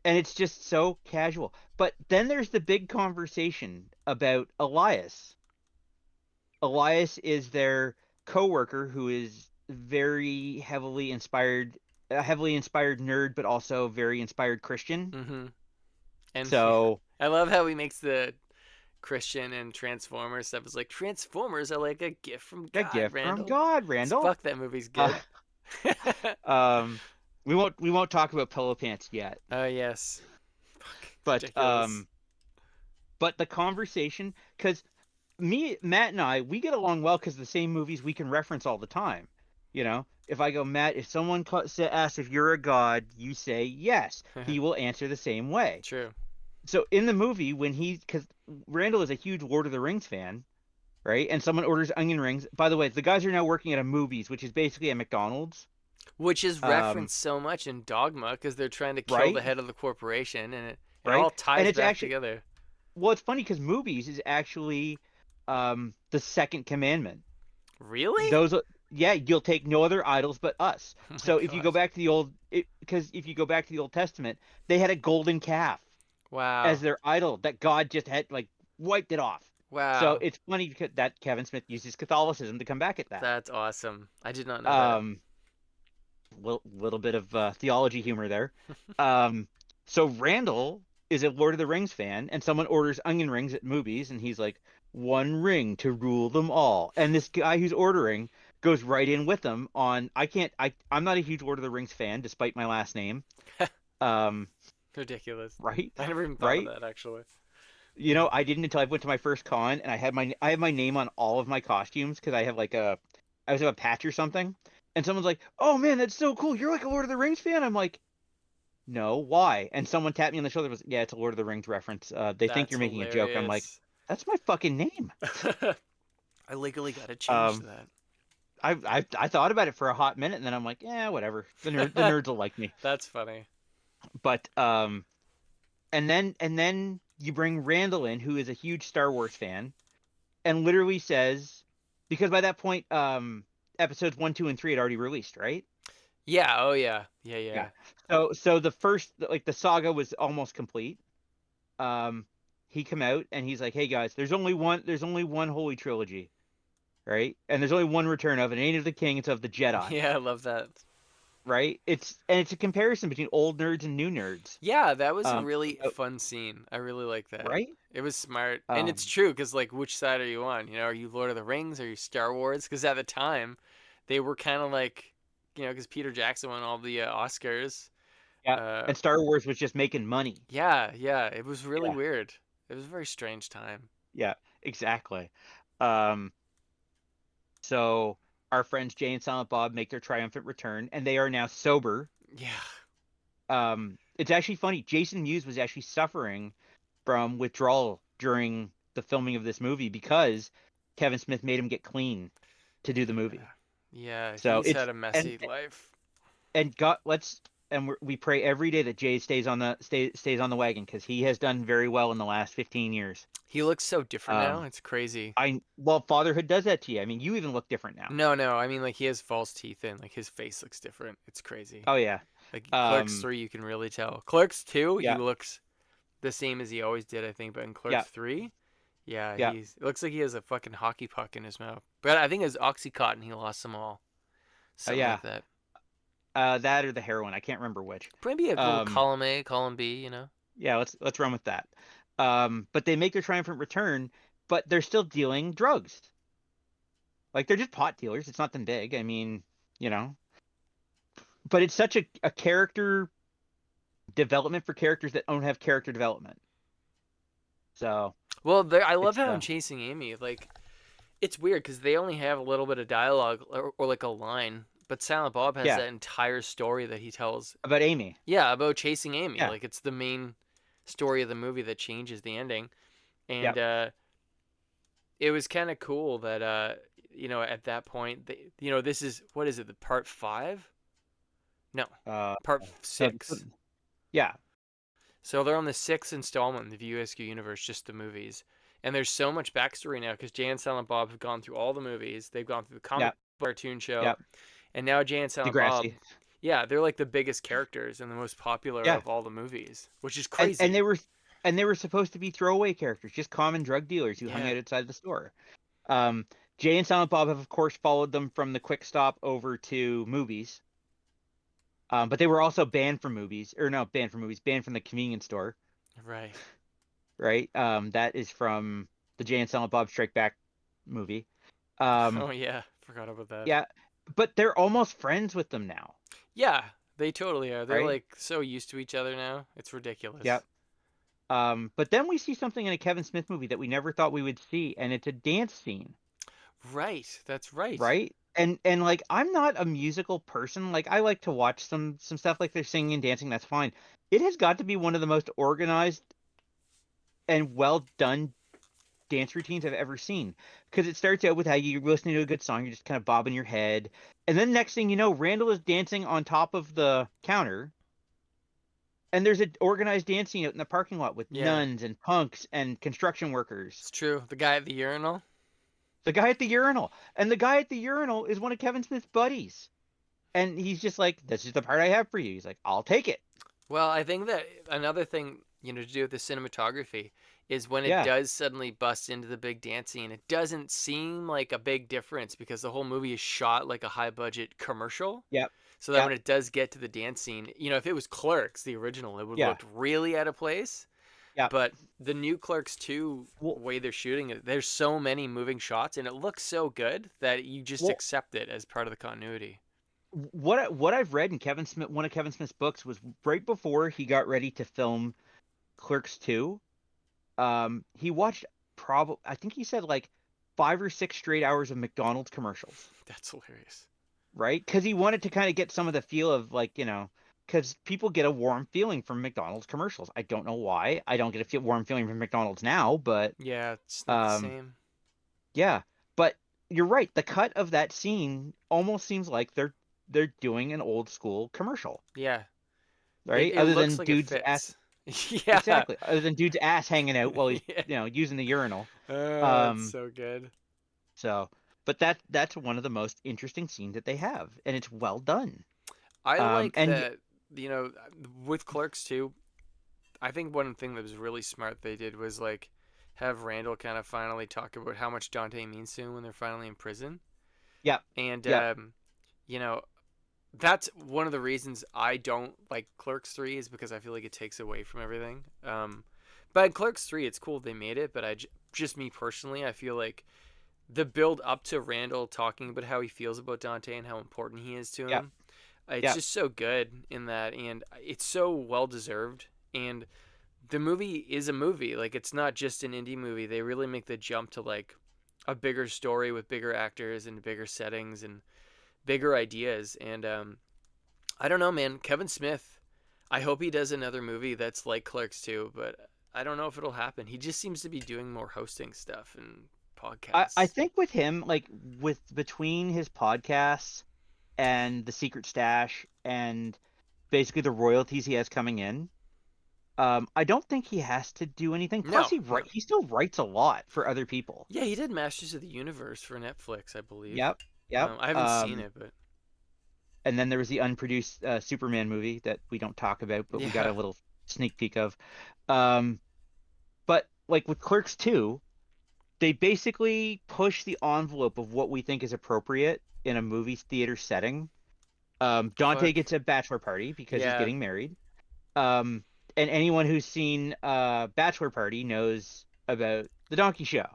and it's just so casual. But then there's the big conversation about Elias. Elias is their coworker who is very heavily inspired nerd, but also very inspired Christian. mm-hmm. And yeah, So I love how he makes the Christian and Transformers stuff. It's like Transformers are like a gift from a God, gift from Randall. God, Randall. Fuck, that movie's Uh, good. um, we won't talk about Pillow Pants yet, Oh yes. Fuck, but ridiculous. the conversation, because Matt and I, we get along well because the same movies we can reference all the time. You know, if I go, Matt, if someone asks if you're a god, you say yes. He will answer the same way. True. So in the movie, because Randall is a huge Lord of the Rings fan, right? And someone orders onion rings. By the way, the guys are now working at a Movies, which is basically a McDonald's. Which is referenced so much in Dogma because they're trying to kill the Right? head of the corporation, and it Right? all And ties it's back actually, together. well, it's funny because Movies is actually the second commandment. Really? Those Yeah, you'll take no other idols but us. Oh my So if you go gosh. back to the Old Testament, they had a golden calf as Wow. their idol that God just had like wiped it off. So Wow. it's funny because that Kevin Smith uses Catholicism to come back at that. That's awesome. I did not know that. Um, little bit of theology humor there. Um, so Randall is a Lord of the Rings fan, and someone orders onion rings at Movies, and he's like, "One ring to rule them all." And this guy who's ordering goes right in with them on. I'm not a huge Lord of the Rings fan, despite my last name. Um, Ridiculous. right, I never even thought of right. that actually. You know, I didn't until I went to my first con, and I have my name on all of my costumes because I always have a patch or something. And someone's like, "Oh man, that's so cool! You're like a Lord of the Rings fan." I'm like, "No, why?" And someone tapped me on the shoulder. Was, "Yeah, it's a Lord of the Rings reference. They think That's you're making a joke." I'm like, hilarious. "That's my fucking name." I legally gotta change Um, that. I thought about it for a hot minute, and then I'm like, "Yeah, whatever. The nerds will like me." That's funny. But and then you bring Randall in, who is a huge Star Wars fan, and literally says, because by that point, episodes 1, 2, and 3 had already released, right? Yeah. Oh yeah. Yeah. Yeah. Yeah. So the first, like, the saga was almost complete. Um, he come out and he's like, "Hey guys, there's only one holy trilogy, right? And there's only one return of it. It ain't of the king, it's of the Jedi, Yeah. I love that. right? It's a comparison between old nerds and new nerds. Yeah, that was a Um, really so- fun scene. I really like that. right? It was smart, and it's Um, true because like, which side are you on? You know, are you Lord of the Rings? Are you Star Wars? Because at the time, they were kind of like, you know, because Peter Jackson won all the Oscars. yeah. Uh, And Star Wars was just making money. yeah, yeah, it was really Yeah. weird. It was a very strange time. Yeah. Exactly. Um, so our friends Jay and Silent Bob make their triumphant return, and they are now sober. Yeah. It's actually funny. Jason Mewes was actually suffering from withdrawal during the filming of this movie because Kevin Smith made him get clean to do the movie. Yeah, So he's it's had a messy life. and God, we pray every day that Jay stays on the wagon because he has done very well in the last 15 years. He looks so different now. Um, It's crazy. Fatherhood does that to you. I mean, you even look different now. No, no, I mean like he has false teeth and like his face looks different. It's crazy. Oh yeah. Like Clerks Um, 3, you can really tell. Clerks 2, he yeah, looks the same as he always did, I think. But in yeah, Clerks 3, yeah, yeah. it looks like he has a fucking hockey puck in his mouth. But I think his Oxycontin, he lost them all. Something Yeah. like that. That or the heroin. I can't remember which. Maybe a little Um, column A, column B, you know? yeah. Let's run with that. But they make their triumphant return, but they're still dealing drugs. Like, they're just pot dealers. It's nothing big. I mean, you know. But it's such a character development for characters that don't have character development. So Well, I love it's how in Chasing Amy, like, it's weird because they only have a little bit of dialogue or like a line. But Silent Bob has yeah, that entire story that he tells. about Amy. Yeah, about chasing Amy. Yeah, Like it's the main story of the movie that changes the ending. yeah. And it was kind of cool that you know, at that point, you know, this is what is it, the part 5? No, Uh, part so 6. yeah, So they're on the 6th installment in the VUSQ universe, just the movies. And there's so much backstory now because Jay and Silent Bob have gone through all the movies. They've gone through the yeah, comic cartoon show, yeah, And now Jay and Silent Bob, Degrassi. yeah, they're like the biggest characters and the most popular Yeah, of all the movies, which is and, crazy. and they were and they were supposed to be throwaway characters, just common drug dealers who hung Yeah. out outside the store. Um, Jay and Silent Bob have, of course, followed them from the quick stop over to movies. But they were also banned from movies, or no, banned from movies, banned from the convenience store. Right. Right. That is from the Jay and Silent Bob Strike Back movie. Um, Oh yeah, forgot about that. yeah, but they're almost friends with them now. Yeah, they totally are. They're Right. like so used to each other now. It's ridiculous. Yep. But then we see something in a Kevin Smith movie that we never thought we would see, and it's a dance scene. Right. That's right. Right. And like I'm not a musical person. Like I like to watch some stuff like they're singing and dancing. That's fine. It has got to be one of the most organized and well done dance routines I've ever seen, because it starts out with how you're listening to a good song, you're just kind of bobbing your head, and then next thing you know, Randall is dancing on top of the counter, and there's an organized dancing out in the parking lot with nuns and punks and construction workers. It's true. The guy at the urinal. The guy at the urinal, and the guy at the urinal is one of Kevin Smith's buddies, and he's just like, "This is the part I have for you." He's like, "I'll take it." Well, I think that another thing, to do with the cinematography is when it does suddenly bust into the big dance scene, it doesn't seem like a big difference because the whole movie is shot like a high budget commercial. Yep. So that when it does get to the dance scene, if it was Clerks, the original, it would look really out of place. Yeah. But the new Clerks 2 way they're shooting it, there's so many moving shots and it looks so good that you just accept it as part of the continuity. What I've read in one of Kevin Smith's books was right before he got ready to film Clerks 2, he watched I think he said like 5 or 6 straight hours of McDonald's commercials. That's hilarious. Right? Because he wanted to kind of get some of the feel of like, because people get a warm feeling from McDonald's commercials. I don't know why. I don't get a warm feeling from McDonald's now, but yeah, it's not the same. Yeah, but you're right. The cut of that scene almost seems like they're doing an old school commercial. Yeah. Right? Other than like dude's ass. Yeah. Exactly. Other than dude's ass hanging out while he's using the urinal. That's so good. So, but that's one of the most interesting scenes that they have, and it's well done. I like that. With Clerks 2, I think one thing that was really smart they did was like have Randall kind of finally talk about how much Dante means to him when they're finally in prison. Yeah. And that's one of the reasons I don't like Clerks 3 is because I feel like it takes away from everything. But in Clerks 3, it's cool they made it, but just me personally, I feel like the build up to Randall talking about how he feels about Dante and how important he is to him, it's just so good in that, and it's so well deserved. And the movie is a movie, like it's not just an indie movie. They really make the jump to like a bigger story with bigger actors and bigger settings and bigger ideas. And I don't know, man. Kevin Smith, I hope he does another movie that's like Clerks 2, but I don't know if it'll happen. He just seems to be doing more hosting stuff and podcasts. I think with him, like between his podcasts and the Secret Stash and basically the royalties he has coming in, I don't think he has to do anything. Plus, he still writes a lot for other people. Yeah, he did Masters of the Universe for Netflix, I believe. Yep. I haven't seen it, but. And then there was the unproduced Superman movie that we don't talk about, but we got a little sneak peek of. But like with Clerks 2, they basically push the envelope of what we think is appropriate in a movie theater setting. Dante gets a bachelor party because he's getting married. And anyone who's seen Bachelor Party knows about the Donkey Show,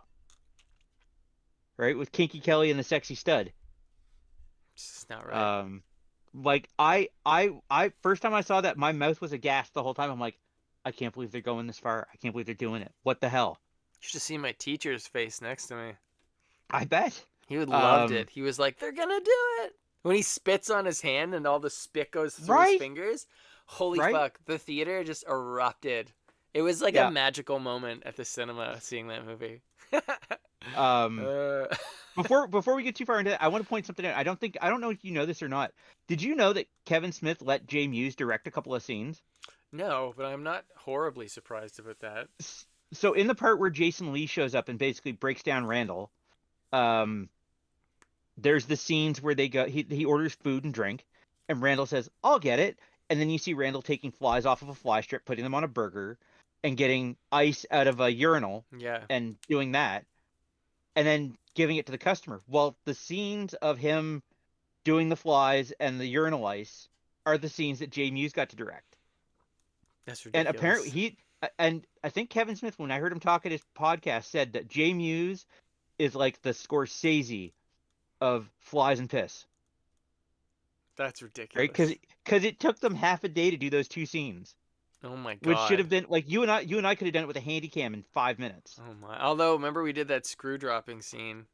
right? With Kinky Kelly and the Sexy Stud. It's not right. Like I first time I saw that, my mouth was aghast the whole time. I'm like, I can't believe they're going this far. I can't believe they're doing it. What the hell? You should see my teacher's face next to me. I bet. He would loved it. He was like, they're gonna do it. When he spits on his hand and all the spit goes through his fingers. Holy fuck. The theater just erupted. It was like a magical moment at the cinema seeing that movie. Before we get too far into it, I want to point something out. I don't know if you know this or not. Did you know that Kevin Smith let Jay Mewes direct a couple of scenes? No, but I'm not horribly surprised about that. So in the part where Jason Lee shows up and basically breaks down Randall, the there's the scenes where they go. He orders food and drink, and Randall says, "I'll get it." And then you see Randall taking flies off of a fly strip, putting them on a burger, and getting ice out of a urinal, Yeah. and doing that, and then giving it to the customer. Well, the scenes of him doing the flies and the urinal ice are the scenes that Jay Mewes got to direct. That's ridiculous. And apparently and I think Kevin Smith, when I heard him talk at his podcast, said that Jay Mewes is like the Scorsese of flies and piss. That's ridiculous. Right? Because it took them half a day to do those 2 scenes. Oh my god. Which should have been like you and I could have done it with a handy cam in 5 minutes. Oh my. Although remember we did that screw dropping scene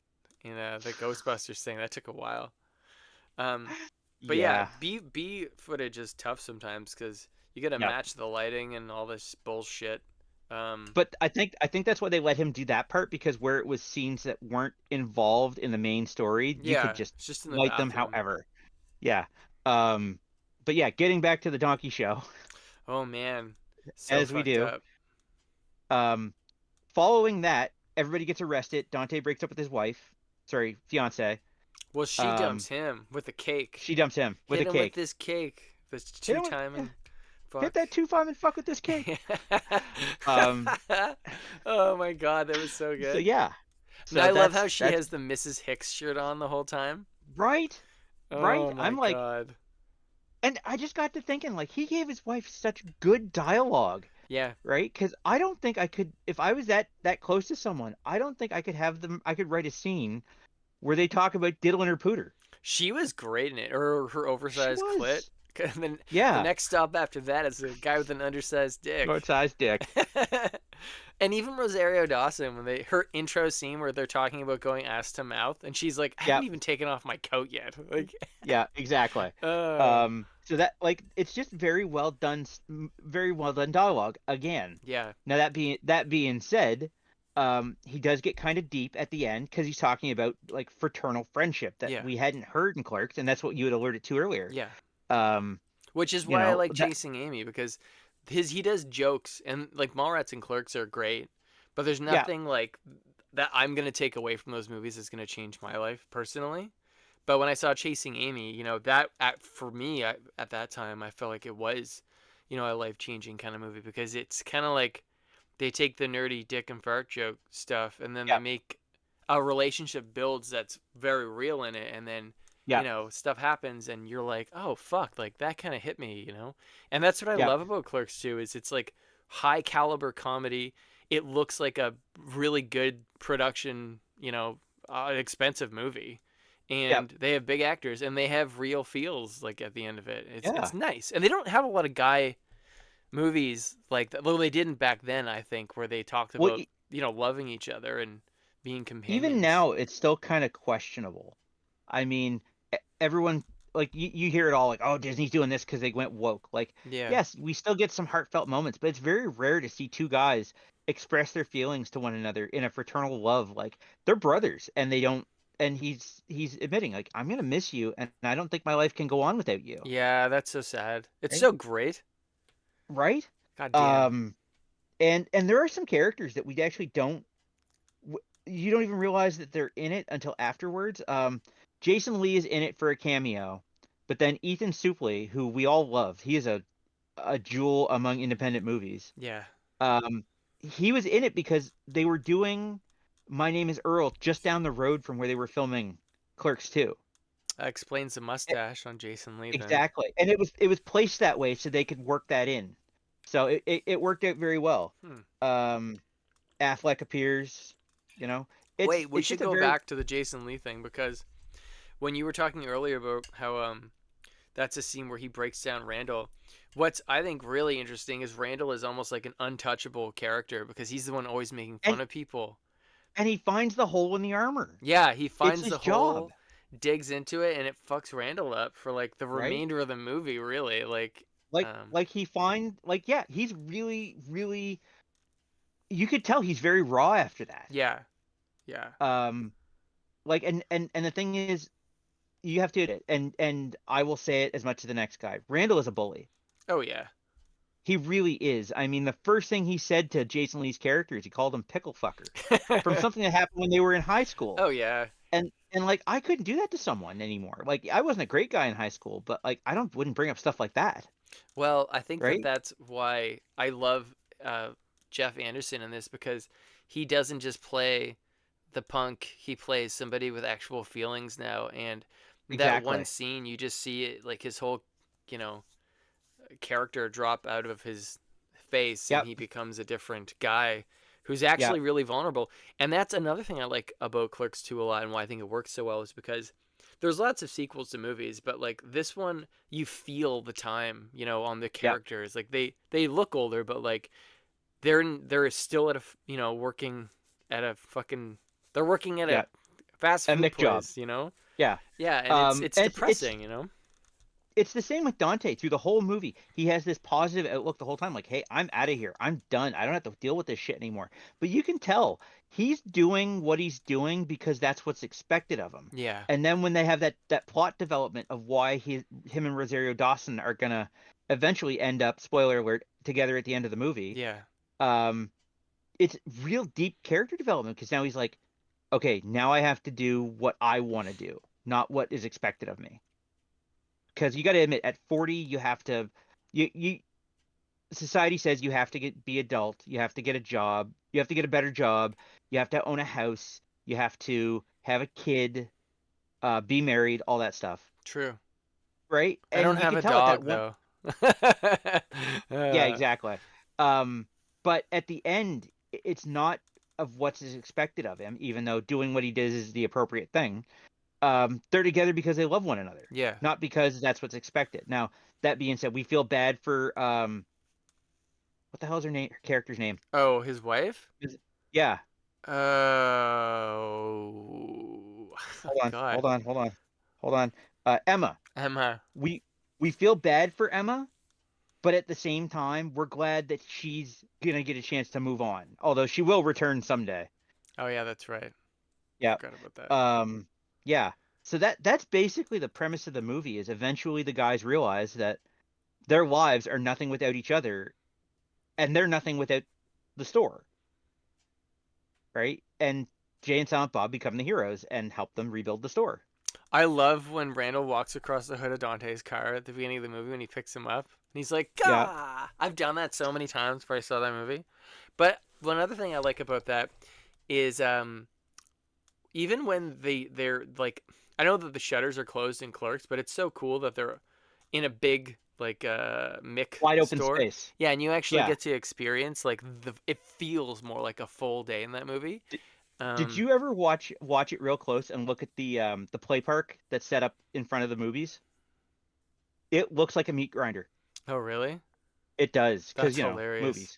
in the Ghostbusters thing. That took a while. But yeah, B footage is tough sometimes because you got to match the lighting and all this bullshit. But I think that's why they let him do that part, because where it was scenes that weren't involved in the main story, you could just light them however. Yeah. But yeah, getting back to the donkey show. Oh man. So as we do. Up. Following that, everybody gets arrested. Dante breaks up with his fiance. Well, she dumps him with a cake. She dumps him with a cake. With this cake. This 2-time and fuck. Hit that 2-time and fuck with this cake. Oh my god, that was so good. So yeah. So I love how she has the Mrs. Hicks shirt on the whole time. Right. Right. Oh my I'm like, god. And I just got to thinking, like, he gave his wife such good dialogue. Yeah. Right? Because I don't think I could, if I was that close to someone, I don't think I could I could write a scene where they talk about diddling her pooter. She was great in it, or her oversized clit. And then the next stop after that is a guy with an undersized dick. Oversized dick. And even Rosario Dawson, when her intro scene where they're talking about going ass to mouth, and she's like, I haven't even taken off my coat yet. Like, yeah, exactly. So that, like, it's just very well done dialogue again. Yeah. Now that being said, he does get kind of deep at the end because he's talking about like fraternal friendship that we hadn't heard in Clerks, and that's what you had alerted to earlier. Yeah. Which is why I like Chasing Amy, because he does jokes, and like Mallrats and Clerks are great, but there's nothing like that I'm gonna take away from those movies that's gonna change my life personally. But when I saw Chasing Amy, for me at that time, I felt like it was, a life-changing kind of movie, because it's kind of like they take the nerdy dick and fart joke stuff, and then they make a relationship builds that's very real in it, and then stuff happens, and you're like, oh fuck, like that kind of hit me, And that's what I love about Clerks too, is it's like high caliber comedy. It looks like a really good production, expensive movie. And they have big actors, and they have real feels like at the end of it. It's nice. And they don't have a lot of guy movies like that. Well, they didn't back then, I think, where they talked about, loving each other and being companions. Even now, it's still kind of questionable. I mean, everyone, like, you hear it all, like, oh, Disney's doing this because they went woke. Like, yes, we still get some heartfelt moments, but it's very rare to see 2 guys express their feelings to one another in a fraternal love. Like, they're brothers, and they don't. And he's admitting, like, I'm gonna miss you, and I don't think my life can go on without you. Yeah, that's so sad. It's so great, right? God damn. And there are some characters that we actually don't. You don't even realize that they're in it until afterwards. Jason Lee is in it for a cameo, but then Ethan Suplee, who we all love, he is a jewel among independent movies. Yeah. He was in it because they were doing My Name is Earl just down the road from where they were filming Clerks 2. That explains the mustache on Jason Lee. Exactly. And it was placed that way so they could work that in. So it worked out very well. Affleck appears, Wait, we should go back to the Jason Lee thing, because when you were talking earlier about how that's a scene where he breaks down Randall, what's I think really interesting is Randall is almost like an untouchable character, because he's the one always making fun of people. And he finds the hole in the armor. Yeah, he finds the hole, digs into it, and it fucks Randall up for like the remainder of the movie, really. He finds, he's really, really, you could tell he's very raw after that. Yeah. And the thing is, you have to admit it, and I will say it as much as the next guy. Randall is a bully. Oh yeah. He really is. I mean, the first thing he said to Jason Lee's character is he called him pickle fucker from something that happened when they were in high school. Oh yeah. And And like I couldn't do that to someone anymore. Like I wasn't a great guy in high school, but like I wouldn't bring up stuff like that, Well, I think that right? that's why I love Jeff Anderson in this, because he doesn't just play the punk, he plays somebody with actual feelings now. And that one Exactly. scene, you just see it, like his whole, you know, character drop out of his face, and Yep. he becomes a different guy who's Yep. actually really vulnerable. And that's another thing I like about Clerks 2 a lot, and why I think it works so well, is because there's lots of sequels to movies, but like this one, you feel the time, you know, on the Yep. characters. Like they look older, but like they're still at a you know, working at a fucking they're working at a Yep. fast A food Mick job. place, you know. Yeah. Yeah, and it's And depressing, you know. it's the same with Dante through the whole movie. He has this positive outlook the whole time, like, "Hey, I'm out of here. I'm done. I don't have to deal with this shit anymore." But you can tell he's doing what he's doing because that's what's expected of him. Yeah, And then when they have that plot development of why him and Rosario Dawson are gonna eventually end up, spoiler alert, together at the end of the movie, yeah, um, it's real deep character development because now he's like, "Okay, now I have to do what I want to do, not what is expected of me." Because you got to admit, at 40, you have to, you society says you have to be adult, you have to get a job, you have to get a better job, you have to own a house, you have to have a kid, be married, all that stuff, true. right? I don't And you have can a tell at that dog one, though. yeah, uh, exactly. Um, but at the end, it's not of what's expected of him, even though doing what he does is the appropriate thing. They're together because they love one another, yeah. not because that's what's expected. Now, that being said, we feel bad for what the hell is her character's name? Oh, his wife? Yeah. Oh, Hold on, God. hold on, hold on, hold on. Emma. Emma. We we feel bad for Emma, but at the same time, we're glad that she's gonna get a chance to move on. Although she will return someday. Oh yeah, that's right. Yeah. Forgot about that. Um. Yeah. So that's basically the premise of the movie. Is eventually the guys realize that their lives are nothing without each other, and they're nothing without the store, right? And Jay and Silent Bob become the heroes and help them rebuild the store. I love when Randall walks across the hood of Dante's car at the beginning of the movie when he picks him up, and he's like, Yeah. "Gah!" I've done that so many times before I saw that movie. But one other thing I like about that is even when they're like, I know that the shutters are closed in Clerks, but it's so cool that they're in a big like Mick Wide open store. space. Yeah, and you actually Yeah. get to experience like it feels more like a full day in that movie. Did Um, you ever watch it real close and look at the play park that's set up in front of the movies? It looks like a meat grinder. oh really? It does, because That's hilarious. movies.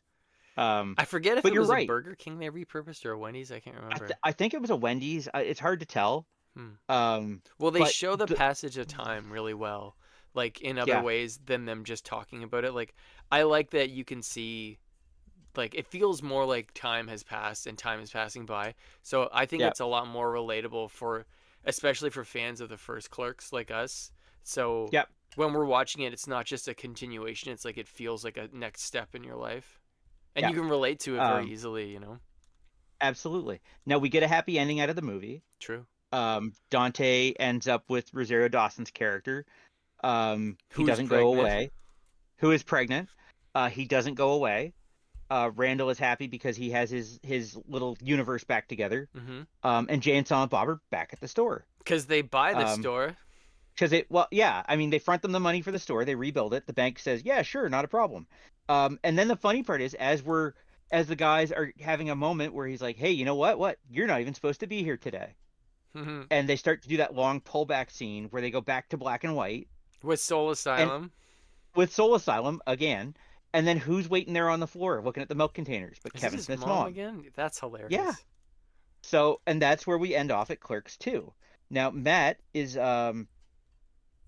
Um, I forget if but it you're was a right. Burger King they repurposed or a Wendy's. I can't remember. I think it was a Wendy's. It's hard to tell. Hmm. Um, Well, they but show the passage of time really well, like in other yeah, ways than them just talking about it. Like, I like that you can see, like, it feels more like time has passed and time is passing by. So I think yeah, it's a lot more relatable for, especially for fans of the first Clerks like us. So yeah. when we're watching it, it's not just a continuation. It's like it feels like a next step in your life, and Yeah. you can relate to it very Um, easily. You know. absolutely. Now we get a happy ending out of the movie. True. Dante ends up with Rosario Dawson's character. He Who's doesn't go pregnant? away. Who is pregnant? He doesn't go away. Randall is happy because he has his little universe back together. Mm-hmm. And Jay and Silent Bob are back at the store. Because they buy the Um, store. because well, yeah, I mean, they front them the money for the store, they rebuild it. The bank says, yeah, sure, not a problem. And then the funny part is, as the guys are having a moment where he's like, hey, you know what? You're not even supposed to be here today. And they start to do that long pullback scene where they go back to black and white. With Soul And Asylum. with Soul Asylum again. And then who's waiting there on the floor looking at the milk containers? But Is this Kevin his Smith's mom mom. again? That's Yeah. hilarious. So, and that's where we end off at Clerks 2. Now, Matt is,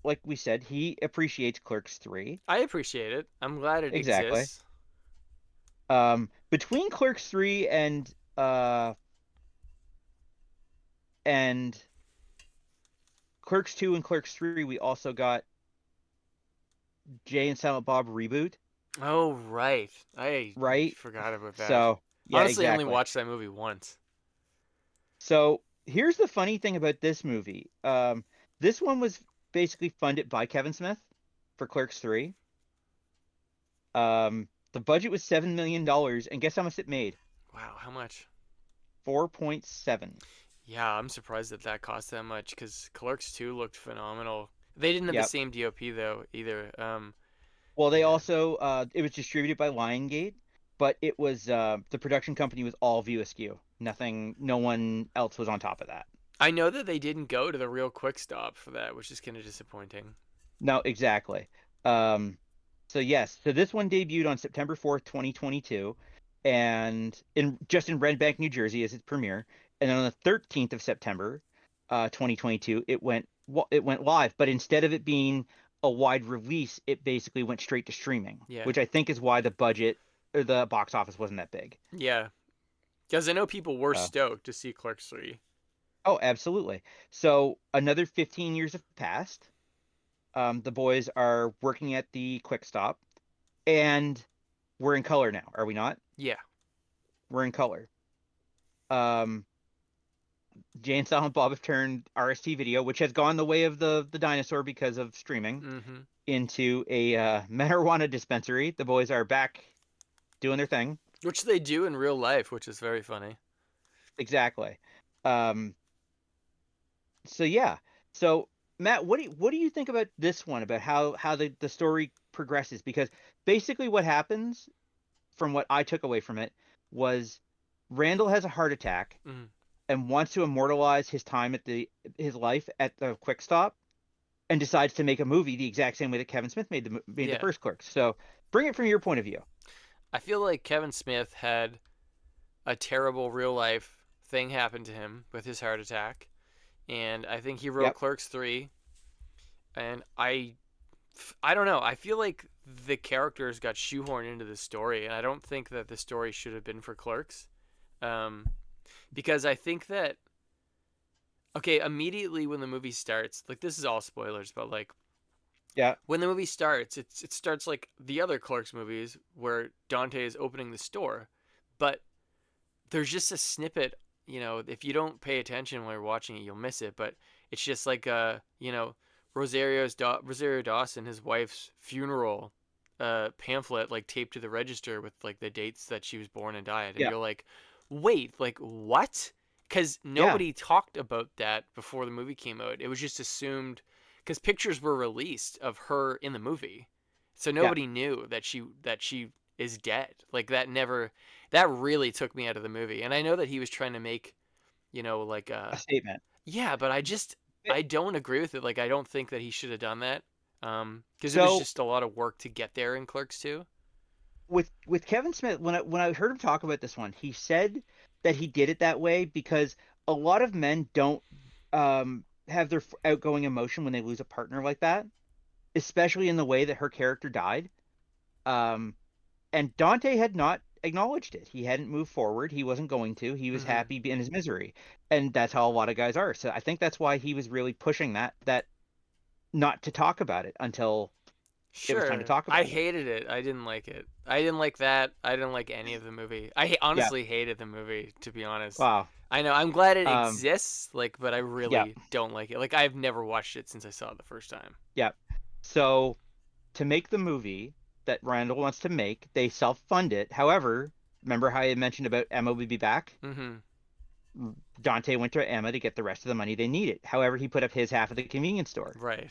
like we said, he appreciates Clerks 3. I appreciate it. I'm glad it Exactly. exists. Between Clerks 3 and Clerks 2 and Clerks 3, we also got Jay and Silent Bob reboot, Oh, right. I right? forgot about that. So, yeah, Honestly, I only exactly. watched that movie once. So, here's the funny thing about this movie. This one was basically funded by Kevin Smith for Clerks 3. The budget was $7 million, and guess how much it made? Wow, how much? 4.7. Yeah, I'm surprised that that cost that much because Clerks 2 looked phenomenal. They didn't have the Yep. same DOP though either. Well, they Yeah. also it was distributed by Lionsgate, but it was the production company was all View Askew. Nothing, no one else was on top of that. I know that they didn't go to the real quick stop for that, which is kind of disappointing. No, exactly. So yes, so this one debuted on September 4th, 2022, and in Red Bank, New Jersey, as its premiere, and then on the 13th of September, 2022, it went live, but instead of it being a wide release, it basically went straight to streaming, Yeah. which I think is why the budget or the box office wasn't that big. Yeah, because I know people were stoked to see Clerks 3. Oh, absolutely. So another 15 years have passed. The boys are working at the Quick Stop, and we're in color now, are we not? Yeah. We're in color. Jay and Silent Bob have turned RST video, which has gone the way of the dinosaur because of streaming, into a marijuana dispensary. The boys are back doing their thing. Which they do in real life, which is very funny. Exactly. So yeah. So Matt, what do you think about this one? About how the story progresses? Because basically, what happens, from what I took away from it, was Randall has a heart attack and wants to immortalize his time at his life at the Quick Stop, and decides to make a movie the exact same way that Kevin Smith made the first Clerks. So bring it from your point of view. I feel like Kevin Smith had a terrible real life thing happen to him with his heart attack, and I think he wrote Clerks 3, and I don't know. I feel like the characters got shoehorned into the story, and I don't think that the story should have been for Clerks, because I think that immediately when the movie starts, like, this is all spoilers, but like, when the movie starts, it starts like the other Clerks movies where Dante is opening the store, but there's just a snippet. If you don't pay attention while you're watching it, you'll miss it. But it's just like Rosario Dawson, his wife's funeral pamphlet, like, taped to the register with like the dates that she was born and died, and you're like, wait, like, what? Because nobody talked about that before the movie came out. It was just assumed because pictures were released of her in the movie, so nobody knew that she is dead. Like, that really took me out of the movie. And I know that he was trying to make, like a statement. Yeah, but I don't agree with it. Like, I don't think that he should have done that. Because it was just a lot of work to get there in Clerks 2. With Kevin Smith, when I heard him talk about this one, he said that he did it that way because a lot of men don't have their outgoing emotion when they lose a partner like that, especially in the way that her character died. And Dante had not acknowledged it. He hadn't moved forward. He wasn't going to. He was happy in his misery, and that's how a lot of guys are. So I think that's why he was really pushing that not to talk about it until it was time to talk about it. I hated it. I didn't like it. I didn't like that. I didn't like any of the movie. I honestly hated the movie, to be honest. Wow. I know. I'm glad it exists, but I really don't like it. Like, I've never watched it since I saw it the first time. Yeah. So to make the movie that Randall wants to make, they self-fund it. However, remember how I mentioned about Emma would be back? Dante went to Emma to get the rest of the money they needed. However, he put up his half of the convenience store. Right.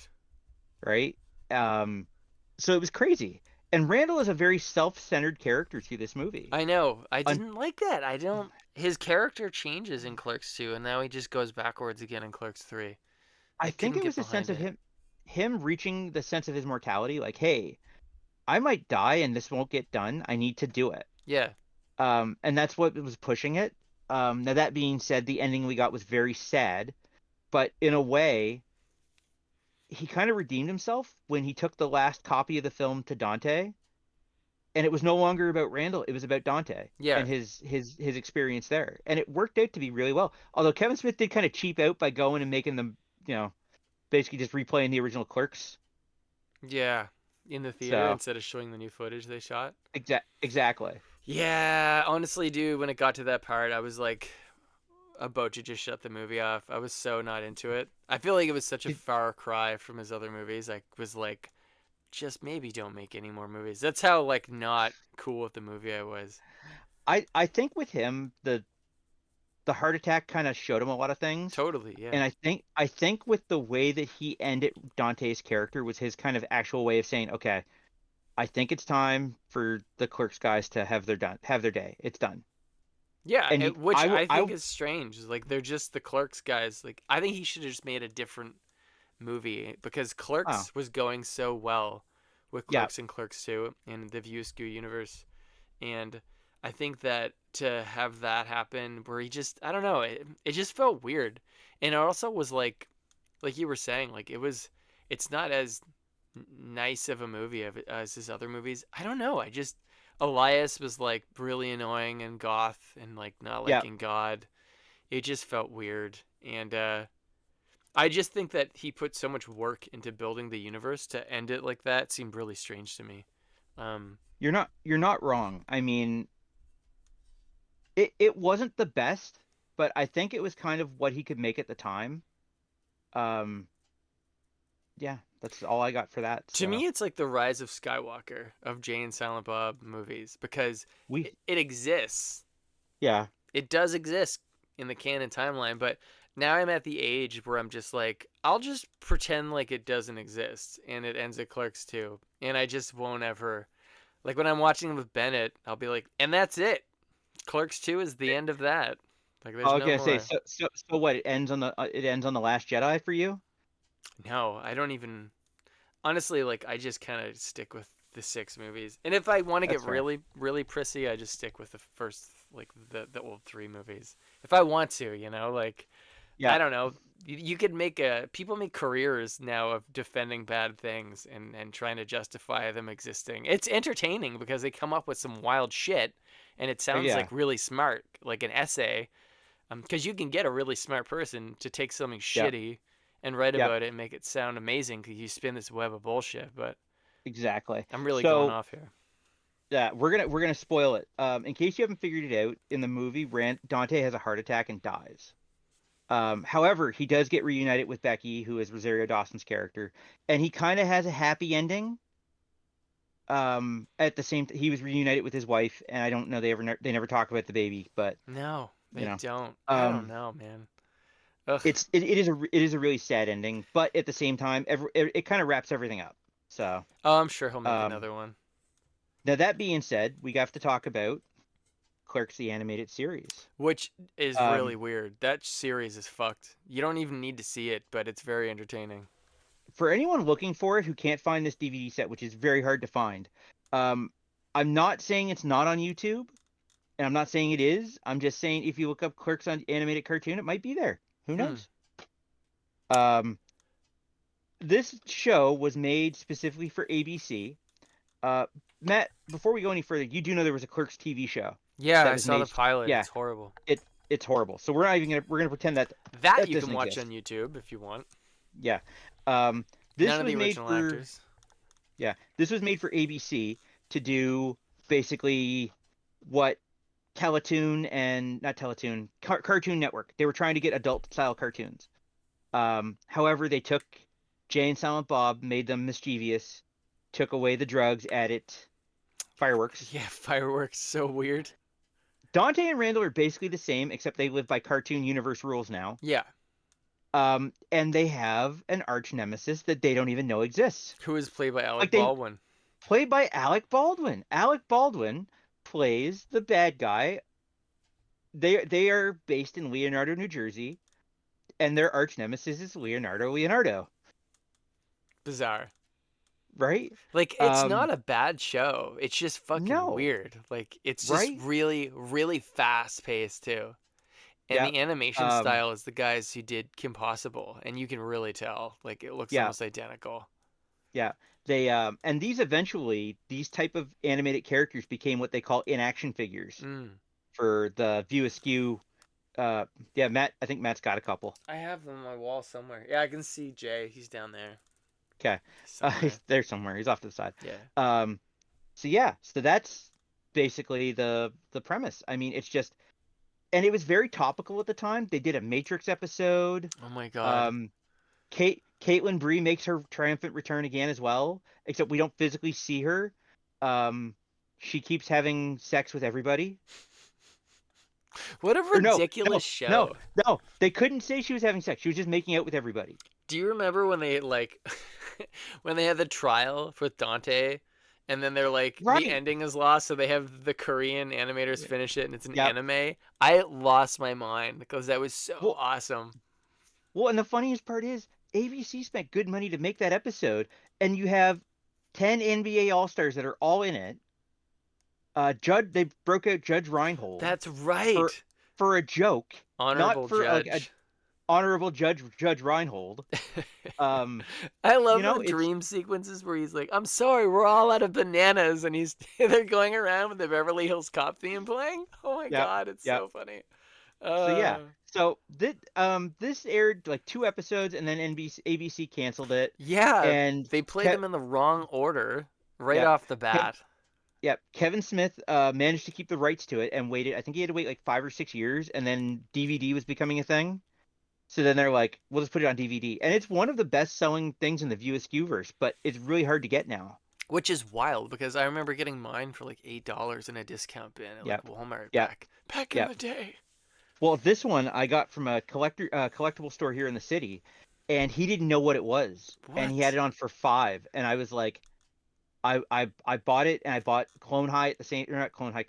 So it was crazy. And Randall is a very self-centered character through this movie. I know. I didn't like that. His character changes in Clerks 2, and now he just goes backwards again in Clerks 3. I think it was a sense of him reaching the sense of his mortality. Like, hey, I might die and this won't get done. I need to do it. Yeah. And that's what was pushing it. Now, that being said, the ending we got was very sad, but in a way, he kind of redeemed himself when he took the last copy of the film to Dante, and it was no longer about Randall. It was about Dante and his experience there. And it worked out to be really well. Although Kevin Smith did kind of cheap out by going and making them, basically just replaying the original Clerks. Yeah. In the theater instead of showing the new footage they shot. Exactly. Yeah, honestly, dude, when it got to that part, I was like, about to just shut the movie off. I was so not into it. I feel like it was such a far cry from his other movies. I was like, just maybe don't make any more movies. That's how like not cool with the movie I was. I think with him the heart attack kind of showed him a lot of things. Totally, yeah. And I think with the way that he ended Dante's character was his kind of actual way of saying, okay, I think it's time for the Clerks guys to have their day. It's done. Yeah, And which I think is strange. Like they're just the Clerks guys. Like I think he should have just made a different movie because Clerks was going so well with Clerks and Clerks 2 and the View Askew universe. And I think that to have that happen where he just, I don't know, it just felt weird. And it also was like you were saying, like it's not as nice of a movie as his other movies. I don't know. Elias was like really annoying and goth and like not liking God. It just felt weird. And I just think that he put so much work into building the universe to end it like that seemed really strange to me. You're not wrong. I mean, it wasn't the best, but I think it was kind of what he could make at the time. Yeah, that's all I got for that. So. To me, it's like the Rise of Skywalker of Jay and Silent Bob movies because it exists. Yeah. It does exist in the canon timeline, but now I'm at the age where I'm just like, I'll just pretend like it doesn't exist, and it ends at Clerks 2, and I just won't ever. Like when I'm watching with Bennett, I'll be like, and that's it. Clerks 2 is the end of that. Like there's no more. Say so what? It ends on the Last Jedi for you? No, I don't even. Honestly, like I just kind of stick with the 6 movies, and if I want to get really, really prissy, I just stick with the first, like the old 3 movies. If I want to, like. Yeah. I don't know. You could people make careers now of defending bad things and trying to justify them existing. It's entertaining because they come up with some wild shit, and it sounds like really smart, like an essay. Because you can get a really smart person to take something shitty and write about it and make it sound amazing because you spin this web of bullshit. But exactly, I'm really going off here. Yeah, we're gonna spoil it. In case you haven't figured it out, in the movie, Dante has a heart attack and dies. However, he does get reunited with Becky, who is Rosario Dawson's character, and he kind of has a happy ending. At the same he was reunited with his wife, and I don't know they never talk about the baby, but no, they don't. I don't know, man. Ugh. It is a really sad ending, but at the same time, it kind of wraps everything up. So I'm sure he'll make another one. Now that being said, we have to talk about Clerks the animated series, which is really weird. That series is fucked. You don't even need to see it, but it's very entertaining. For anyone looking for it who can't find this DVD set, which is very hard to find, I'm not saying it's not on YouTube, and I'm not saying it is. I'm just saying if you look up Clerks on animated cartoon, it might be there. Who knows? This show was made specifically for ABC. Matt, before we go any further, you do know there was a Clerks TV show. Yeah, I saw the pilot. Yeah, it's horrible. It's horrible. So we're gonna pretend that you can watch on YouTube if you want. Yeah. This was made for actors. Yeah, this was made for ABC to do basically what Cartoon Network. They were trying to get adult style cartoons. However, they took Jay and Silent Bob, made them mischievous, took away the drugs, added fireworks. Yeah, fireworks, so weird. Dante and Randall are basically the same, except they live by cartoon universe rules now. Yeah. And they have an arch nemesis that they don't even know exists. Who is played by Alec Baldwin. Played by Alec Baldwin. Alec Baldwin plays the bad guy. They are based in Leonardo, New Jersey, and their arch nemesis is Leonardo. Bizarre. Right? Like, it's not a bad show. It's just fucking weird. Like, it's just really, really fast paced too. And the animation style is the guys who did Kim Possible, and you can really tell. Like, it looks almost identical. Yeah. They and these type of animated characters became what they call in-action figures for the View Askew. Matt, I think Matt's got a couple. I have them on my wall somewhere. Yeah, I can see Jay. He's down there. Okay. He's there somewhere. He's off to the side. Yeah. So that's basically the premise. I mean, it's just and it was very topical at the time. They did a Matrix episode. Oh my god. Caitlin Bree makes her triumphant return again as well, except we don't physically see her. She keeps having sex with everybody. What a ridiculous show. No, they couldn't say she was having sex. She was just making out with everybody. Do you remember when they like when they had the trial with Dante and then they're like the ending is lost, so they have the Korean animators finish it and it's an anime? I lost my mind because that was so awesome. Well, and the funniest part is ABC spent good money to make that episode, and you have 10 NBA All-Stars that are all in it. They broke out Judge Reinhold. That's right. For a joke. Honorable judge. Like, honorable Judge Reinhold. I love the dream sequences where he's like, "I'm sorry, we're all out of bananas," and they're going around with the Beverly Hills Cop theme playing. Oh my god, it's so funny. So this aired like 2 episodes, and then ABC canceled it. Yeah, and they played them in the wrong order off the bat. Kevin Smith managed to keep the rights to it and waited. I think he had to wait like 5 or 6 years, and then DVD was becoming a thing. So then they're like, we'll just put it on DVD. And it's one of the best-selling things in the View Askew-verse, but it's really hard to get now. Which is wild, because I remember getting mine for like $8 in a discount bin at like Walmart back in the day. Well, this one I got from a collectible store here in the city, and he didn't know what it was. What? And he had it on for $5, and I was like, I bought it, and I bought Clone High at the same, or not Clone High,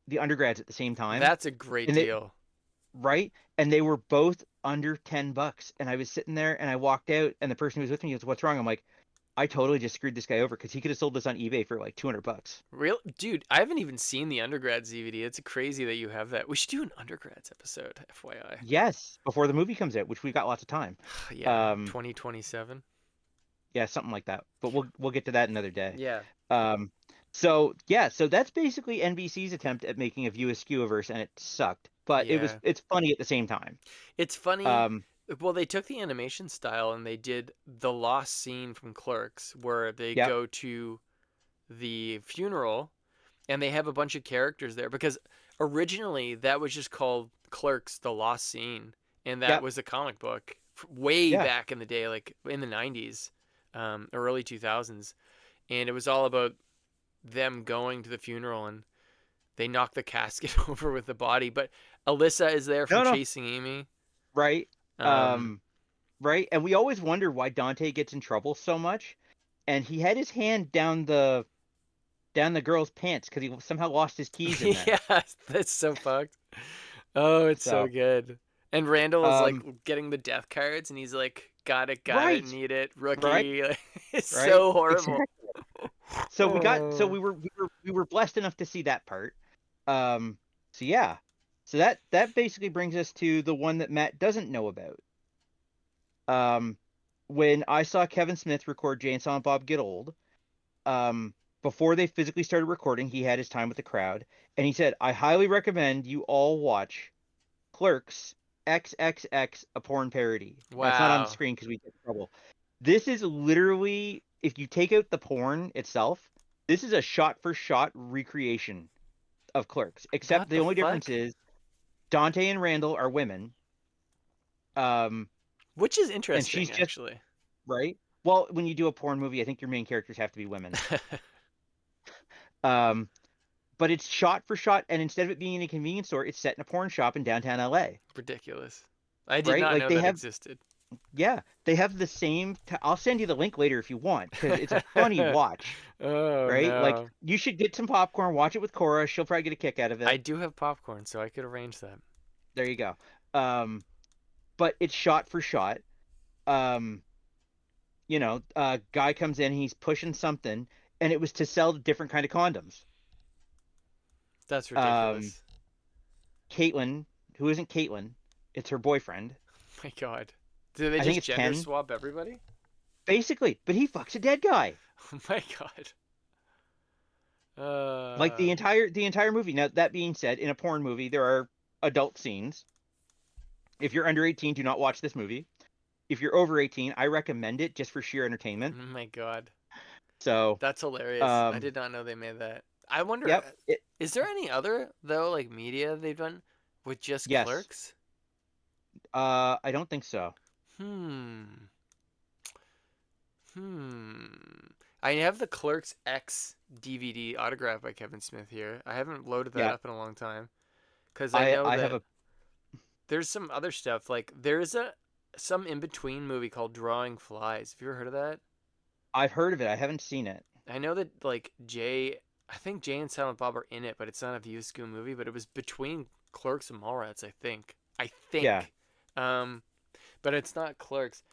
the Undergrads at the same time. That's a great deal. Right? And they were both under $10, and I was sitting there, and I walked out, and the person who was with me goes, "What's wrong?" I'm like, I totally just screwed this guy over, because he could have sold this on eBay for like $200. Real dude, I haven't even seen the Undergrads DVD. It's crazy that you have that. We should do an Undergrads episode, FYI. Yes, before the movie comes out, which we've got lots of time. 2027. Yeah, something like that. But we'll get to that another day. Yeah. So that's basically NBC's attempt at making a View Askew-verse, and it sucked. But it's funny at the same time. It's funny. Well, they took the animation style and they did the lost scene from Clerks, where they go to the funeral and they have a bunch of characters there, because originally that was just called Clerks, the lost scene, and that was a comic book way back in the day, like in the 90s, early 2000s, and it was all about them going to the funeral and they knock the casket over with the body, but Alyssa is there from Chasing Amy. Right. Right. And we always wonder why Dante gets in trouble so much. And he had his hand down the girl's pants because he somehow lost his keys in there. Yeah, that's so fucked. Oh, it's so good. And Randall is like getting the death cards, and he's like, got it, need it, rookie. Right. It's so horrible. Exactly. So we were blessed enough to see that part. So that basically brings us to the one that Matt doesn't know about. When I saw Kevin Smith record Jay and Silent Bob Get Old, before they physically started recording, he had his time with the crowd, and he said, "I highly recommend you all watch Clerks XXX, a porn parody." Wow. That's not on the screen because we get in trouble. This is literally, if you take out the porn itself, this is a shot-for-shot recreation of Clerks, except the only difference is Dante and Randall are women. Which is interesting, actually. Right? Well, when you do a porn movie, I think your main characters have to be women. But it's shot for shot, and instead of it being in a convenience store, it's set in a porn shop in downtown LA. Ridiculous. I did not know that existed. Yeah, they have the same. I'll send you the link later if you want, because it's a funny watch. Oh, right? No. Like, you should get some popcorn, watch it with Cora. She'll probably get a kick out of it. I do have popcorn, so I could arrange that. There you go. But it's shot for shot. Guy comes in, he's pushing something, and it was to sell different kind of condoms. That's ridiculous. Caitlin, who isn't Caitlin, it's her boyfriend. Oh my God. Do they just gender swap everybody? Basically, but he fucks a dead guy. Oh my God. Like the entire movie. Now, that being said, in a porn movie, there are adult scenes. If you're under 18, do not watch this movie. If you're over 18, I recommend it just for sheer entertainment. Oh my God. So that's hilarious. I did not know they made that. I wonder, is there any other, though, like media they've done? With just Yes. Clerks? I don't think so. I have the Clerks X DVD autographed by Kevin Smith here. I haven't loaded that Yeah. up in a long time. Because I know I that have there's some other stuff. Like, there's some in-between movie called Drawing Flies. Have you ever heard of that? I've heard of it. I haven't seen it. I know that, like, I think Jay and Silent Bob are in it, but it's not a View Askew movie, but it was between Clerks and Mallrats, I think. Yeah. But it's not Clerks.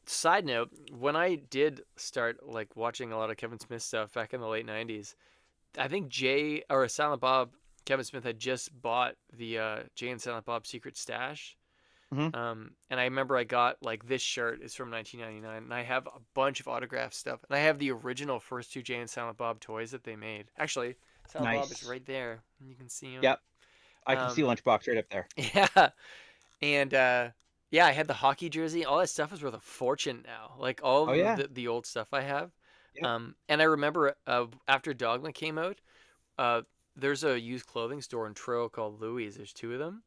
Side note, when I did start, like, watching a lot of Kevin Smith stuff back in the late 90s, I think Silent Bob, Kevin Smith had just bought the Jay and Silent Bob Secret Stash. Mm-hmm. And I remember I got, like, this shirt is from 1999, and I have a bunch of autographed stuff, and I have the original first two Jay and Silent Bob toys that they made. Actually, Silent Bob is right there, and you can see him. Yep, I can see Lunchbox right up there. Yeah, and yeah, I had the hockey jersey. All that stuff is worth a fortune now. Like all of the old stuff I have. Yep. And I remember after Dogma came out, there's a used clothing store in Truro called Louis. There's two of them.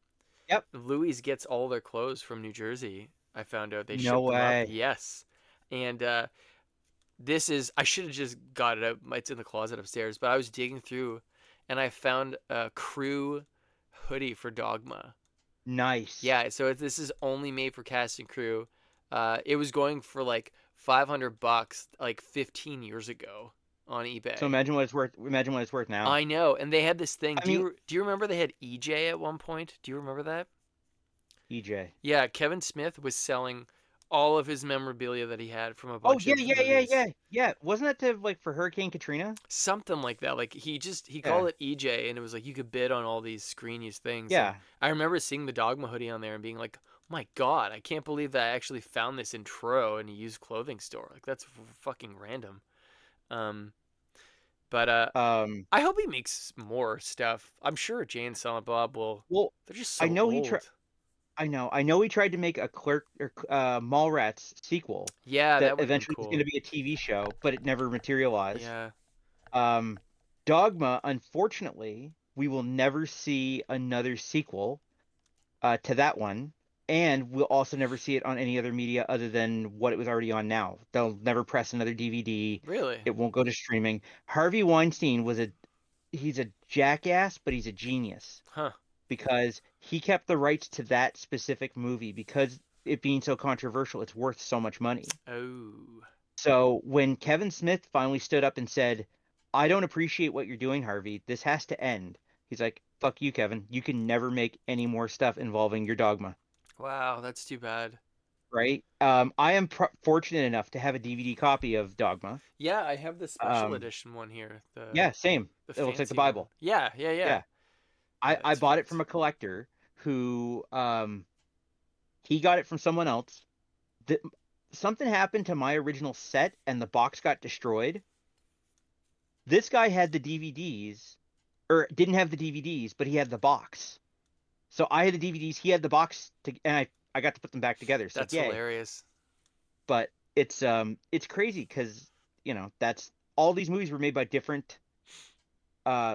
Yep. Louis gets all their clothes from New Jersey. I found out they ship them up. Yes. And I should have just got it out. It's in the closet upstairs. But I was digging through, and I found a crew hoodie for Dogma. Nice. Yeah. So this is only made for cast and crew. It was going for like $500 like 15 years ago on eBay. So imagine what it's worth. Imagine what it's worth now. I know. And they had this thing. Do you remember they had EJ at one point? Do you remember that? EJ. Yeah, Kevin Smith was selling all of his memorabilia that he had from a bunch of movies. Yeah. Wasn't that for Hurricane Katrina? Something like that. Like he called it EJ, and it was like you could bid on all these screen use things. Yeah. And I remember seeing the Dogma hoodie on there and being like, oh my God, I can't believe that I actually found this in Truro in a used clothing store. Like that's fucking random. But I hope he makes more stuff. I'm sure Jay and Silent Bob will. Well, they're just so old. I know he tried to make a Mallrats sequel. Yeah, that would eventually be cool. was going to be a TV show, but it never materialized. Yeah. Dogma, unfortunately, we will never see another sequel to that one, and we'll also never see it on any other media other than what it was already on now. They'll never press another DVD. Really? It won't go to streaming. Harvey Weinstein he's a jackass, but he's a genius. Huh. Because he kept the rights to that specific movie because it being so controversial, it's worth so much money. Oh. So when Kevin Smith finally stood up and said, I don't appreciate what you're doing, Harvey. This has to end. He's like, fuck you, Kevin. You can never make any more stuff involving your Dogma. Wow, that's too bad. Right? I am fortunate enough to have a DVD copy of Dogma. Yeah, I have the special edition one here. Same. It looks like the Bible. One. Yeah. I bought it from a collector who he got it from someone else. Something happened to my original set and the box got destroyed. This guy had the DVDs, or didn't have the DVDs, but he had the box. So I had the DVDs, he had the box, and I got to put them back together. So that's hilarious. But it's crazy because that's all these movies were made by different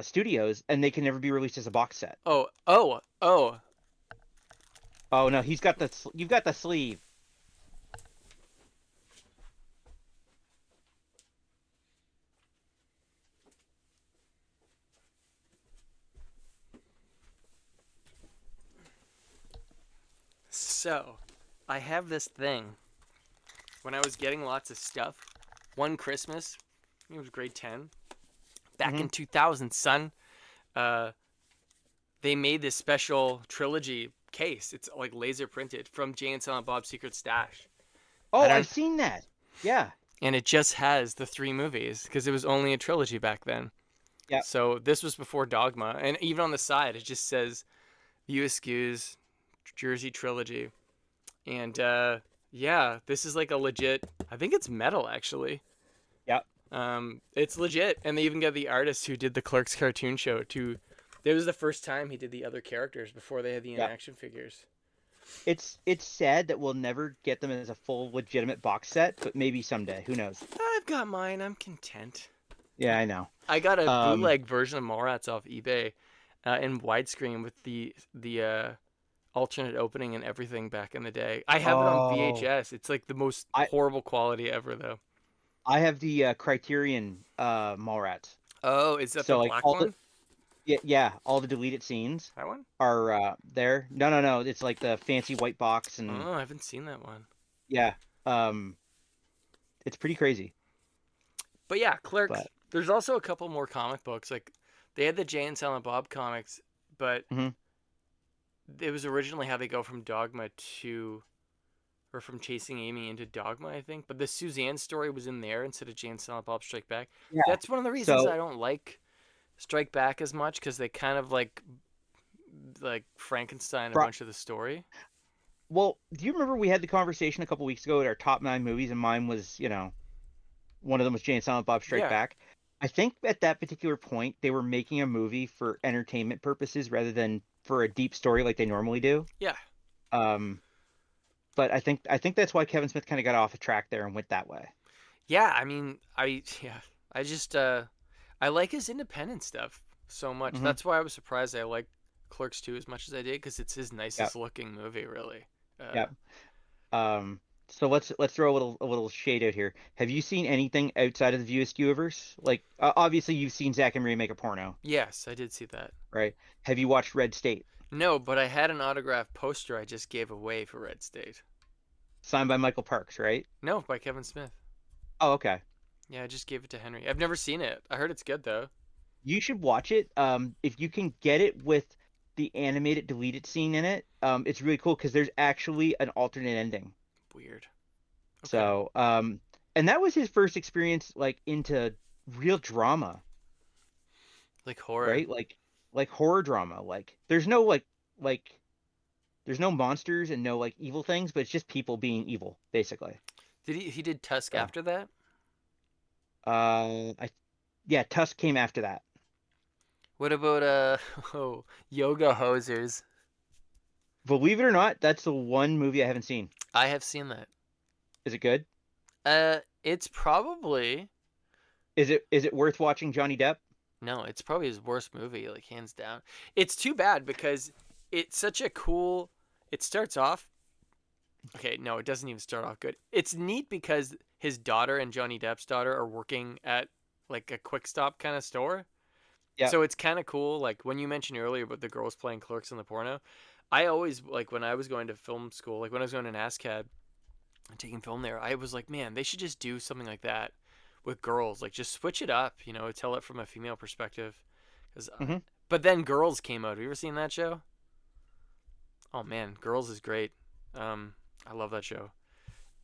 studios, and they can never be released as a box set. Oh no, you've got the sleeve. So I have this thing. When I was getting lots of stuff one Christmas, I think it was grade 10 back in 2000, son, they made this special trilogy case. It's like laser printed from Jay and Silent Bob's Secret Stash. Oh, I've seen that. Yeah. And it just has the 3 movies because it was only a trilogy back then. Yeah. So this was before Dogma, and even on the side it just says View Askew's Jersey Trilogy. And yeah, this is like a legit. I think it's metal actually. Yeah. It's legit, and they even got the artist who did the Clerks cartoon show to. It was the first time he did the other characters before they had the in-action figures. It's sad that we'll never get them as a full legitimate box set, but maybe someday. Who knows? I've got mine. I'm content. Yeah, I know. I got a bootleg version of Mallrats off eBay, in widescreen with the alternate opening and everything back in the day. I have it on Oh, VHS. It's like the most I horrible quality ever, though. I have the Criterion Mallrats. Oh, is that the So like black all the one? yeah, all the deleted scenes That one? are there. No. It's like the fancy white box and Oh, I haven't seen that one. yeah. Um, it's pretty crazy. But yeah, Clerks. But There's also a couple more comic books. Like they had the Jay and Silent Bob comics, but mhm. it was originally how they go from Dogma to, or from Chasing Amy into Dogma, I think. But the Suzanne story was in there instead of Jay and Silent Bob Strike Back. Yeah. That's one of the reasons I So don't like Strike Back as much, because they kind of like Frankenstein a Fri- bunch of the story. well, do you remember we had the conversation a couple weeks ago at our top 9 movies, and mine was, one of them was Jay and Silent Bob Strike Yeah, Back. I think at that particular point they were making a movie for entertainment purposes rather than for a deep story like they normally do. yeah, Um, but I think that's why Kevin Smith kind of got off the track there and went that way. yeah. I mean, I just I like his independent stuff so much. Hmm. That's why I was surprised I liked Clerks 2 as much as I did, because it's his Yeah, nicest looking movie, really. yeah. Um, so let's throw a little shade out here. Have you seen anything outside of the View Askewverse? Like obviously you've seen Zack and Miri make a porno, Yes, I did see that. right? Have you watched Red State, No, but I had an autographed poster I just gave away for Red State. signed by Michael Parks, right? No, by Kevin Smith. Oh, okay. Yeah, I just gave it to Henry. I've never seen it. I heard it's good though. You should watch it. If you can get it with the animated deleted scene in it, it's really cool because there's actually an alternate ending. Weird. Okay. So, and that was his first experience like into real drama, Like horror. right? Like horror drama. Like like there's no monsters and no like evil things, but it's just people being evil, basically. Did he did Tusk So, after that? I yeah, Tusk came after that. What about oh, Yoga Hosers? Believe it or not, that's the one movie I haven't seen. I have seen that. Is it good? It's probably Is it worth watching Johnny Depp? no, it's probably his worst movie, like hands down. It's too bad because it's such a cool. It starts off. Okay, no, it doesn't even start off good. It's neat because his daughter and Johnny Depp's daughter are working at like a quick stop kind of store. Yeah. So it's kind of cool. Like when you mentioned earlier about the girls playing clerks in the porno, I always like when I was going to film school, like when I was going to NASCAD and taking film there, I was like, man, they should just do something like that with girls. Like just switch it up, tell it from a female perspective. 'Cause, Hmm. but then Girls came out. Have you ever seen that show? Oh man, Girls is great. I love that show.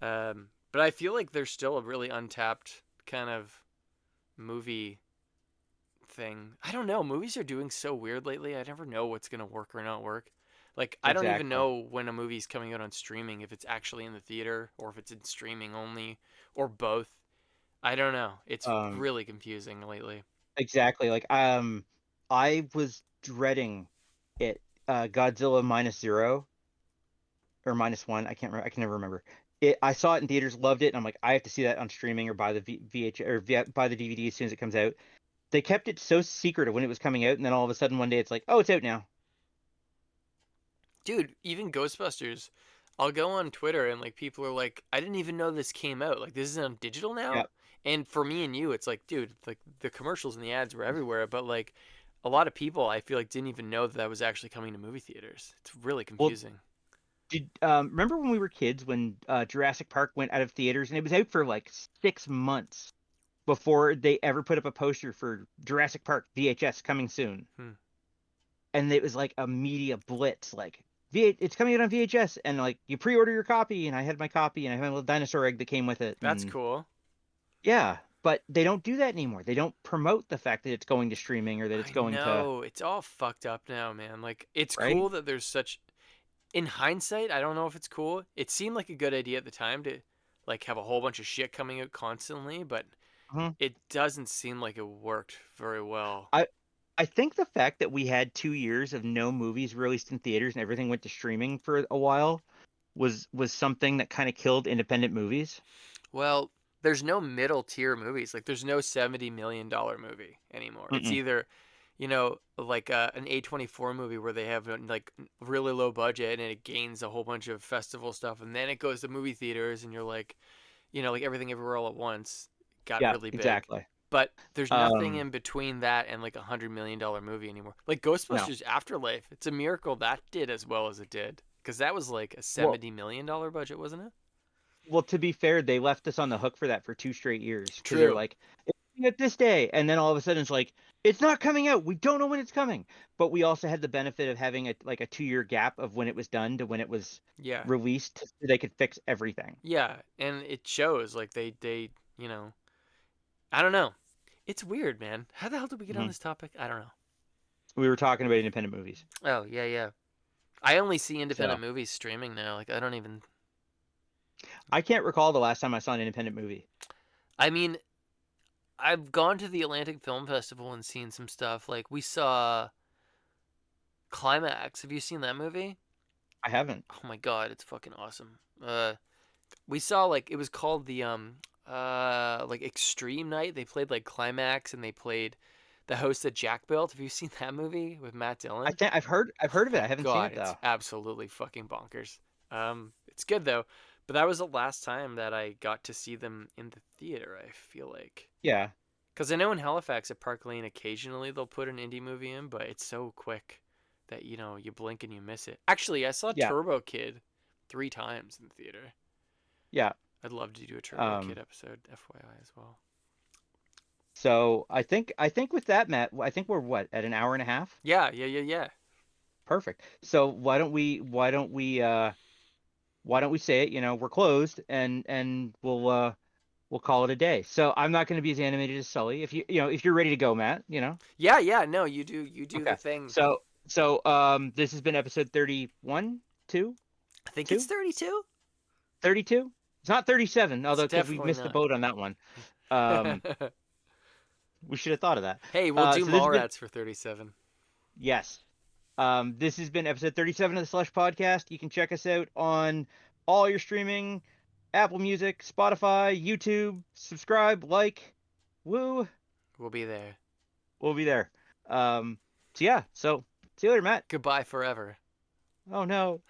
But I feel like there's still a really untapped kind of movie thing. I don't know. Movies are doing so weird lately. I never know what's gonna work or not work. Like I don't even Exactly. know when a movie's coming out on streaming, if it's actually in the theater or if it's in streaming only or both. I don't know. It's Um, really confusing lately. exactly. Like I was dreading it. Godzilla minus zero or minus one. I can't remember. I can never remember. I saw it in theaters, loved it, and I'm like, I have to see that on streaming or buy the VH or buy the DVD as soon as it comes out. They kept it so secretive when it was coming out, and then all of a sudden one day it's like, oh, it's out now. Dude, even Ghostbusters, I'll go on Twitter and like people are like, I didn't even know this came out. Like this is on digital Yeah. now. And for me and you, it's like, dude, like the commercials and the ads were everywhere, but like a lot of people I feel like didn't even know that that was actually coming to movie theaters. It's really Well, confusing. did remember when we were kids when Jurassic Park went out of theaters and it was out for like 6 months before they ever put up a poster for Jurassic Park VHS coming soon, Hmm. and it was like a media blitz, like it's coming out on VHS, and like you pre-order your copy, and I had my copy, and I had a little dinosaur egg that came with it, That's and cool. yeah, but they don't do that anymore. They don't promote the fact that it's going to streaming or that it's I going to know. It's all fucked up now, man. Like it's right. cool that there's such in hindsight, I don't know if it's cool. It seemed like a good idea at the time to like have a whole bunch of shit coming out constantly, but Mhm. it doesn't seem like it worked very well. I I think the fact that we had 2 years of no movies released in theaters and everything went to streaming for a while was something that kind of killed independent movies. Well, there's no middle tier movies. Like there's no $70 million movie anymore. It's Mm-mm. either you know, like an A24 movie where they have like really low budget and it gains a whole bunch of festival stuff, and then it goes to movie theaters, and you're like, you know, like Everything Everywhere All at Once got Yeah, really big. exactly. But there's nothing Um, in between that and like $100 million movie anymore. Like no. Ghostbusters Afterlife, it's a miracle that did as well as it did, because that was like a Well, $70 million budget, wasn't it? well, to be fair, they left us on the hook for that for 2 straight years because they're True. like, it's coming out this day, and then all of a sudden it's like, it's not coming out. We don't know when it's coming. But we also had the benefit of having a 2 year gap of when it was done to when it was Yeah. released, so they could fix everything. Yeah, and it shows like they you know, I don't know. It's weird, man. How the hell did we get on Hmm. this topic? I don't know. We were talking about independent movies, Oh, yeah, yeah. I only see so independent movies streaming now. Like I don't even I can't recall the last time I saw an independent movie. I mean, I've gone to the Atlantic Film Festival and seen some stuff. Like we saw Climax. Have you seen that movie? I haven't. Oh my god, it's fucking awesome. We saw like it was called the like Extreme Night. They played like Climax and they played the host that Jack built. Have you seen that movie with Matt I Dillon? think I've heard of it. I haven't seen God, it it's though. absolutely fucking bonkers. It's good though. But that was the last time that I got to see them in the theater, I feel like. Yeah, Because I know in Halifax at Park Lane, occasionally they'll put an indie movie in, but it's so quick that, you know, you blink and you miss it. Actually, I saw yeah, Turbo Kid 3 times in the theater. yeah. I'd love to do a Turbo Kid Um, episode, FYI, as well. so I think with that, Matt, I think we're what at an hour and a half. Yeah, yeah, yeah, yeah. Perfect. So why don't we say it? We're closed, and we'll call it a day. So I'm not going to be as animated as Sully. If you're ready to go, Matt. Yeah, yeah, no, you do the Okay. thing. So this has been episode 31, 2, I think it's 2, 32. 32. It's not 37, It's although because we definitely missed the not. boat on that one. Um, we should have thought of that. Hey, we'll do So this has been Mallrats for 37. yes. This has been episode 37 of the Slush Podcast. You can check us out on all your streaming, Apple Music, Spotify, YouTube. Subscribe, like, woo. We'll be there. We'll be there. So yeah. So see you later, Matt. Goodbye forever. Oh no.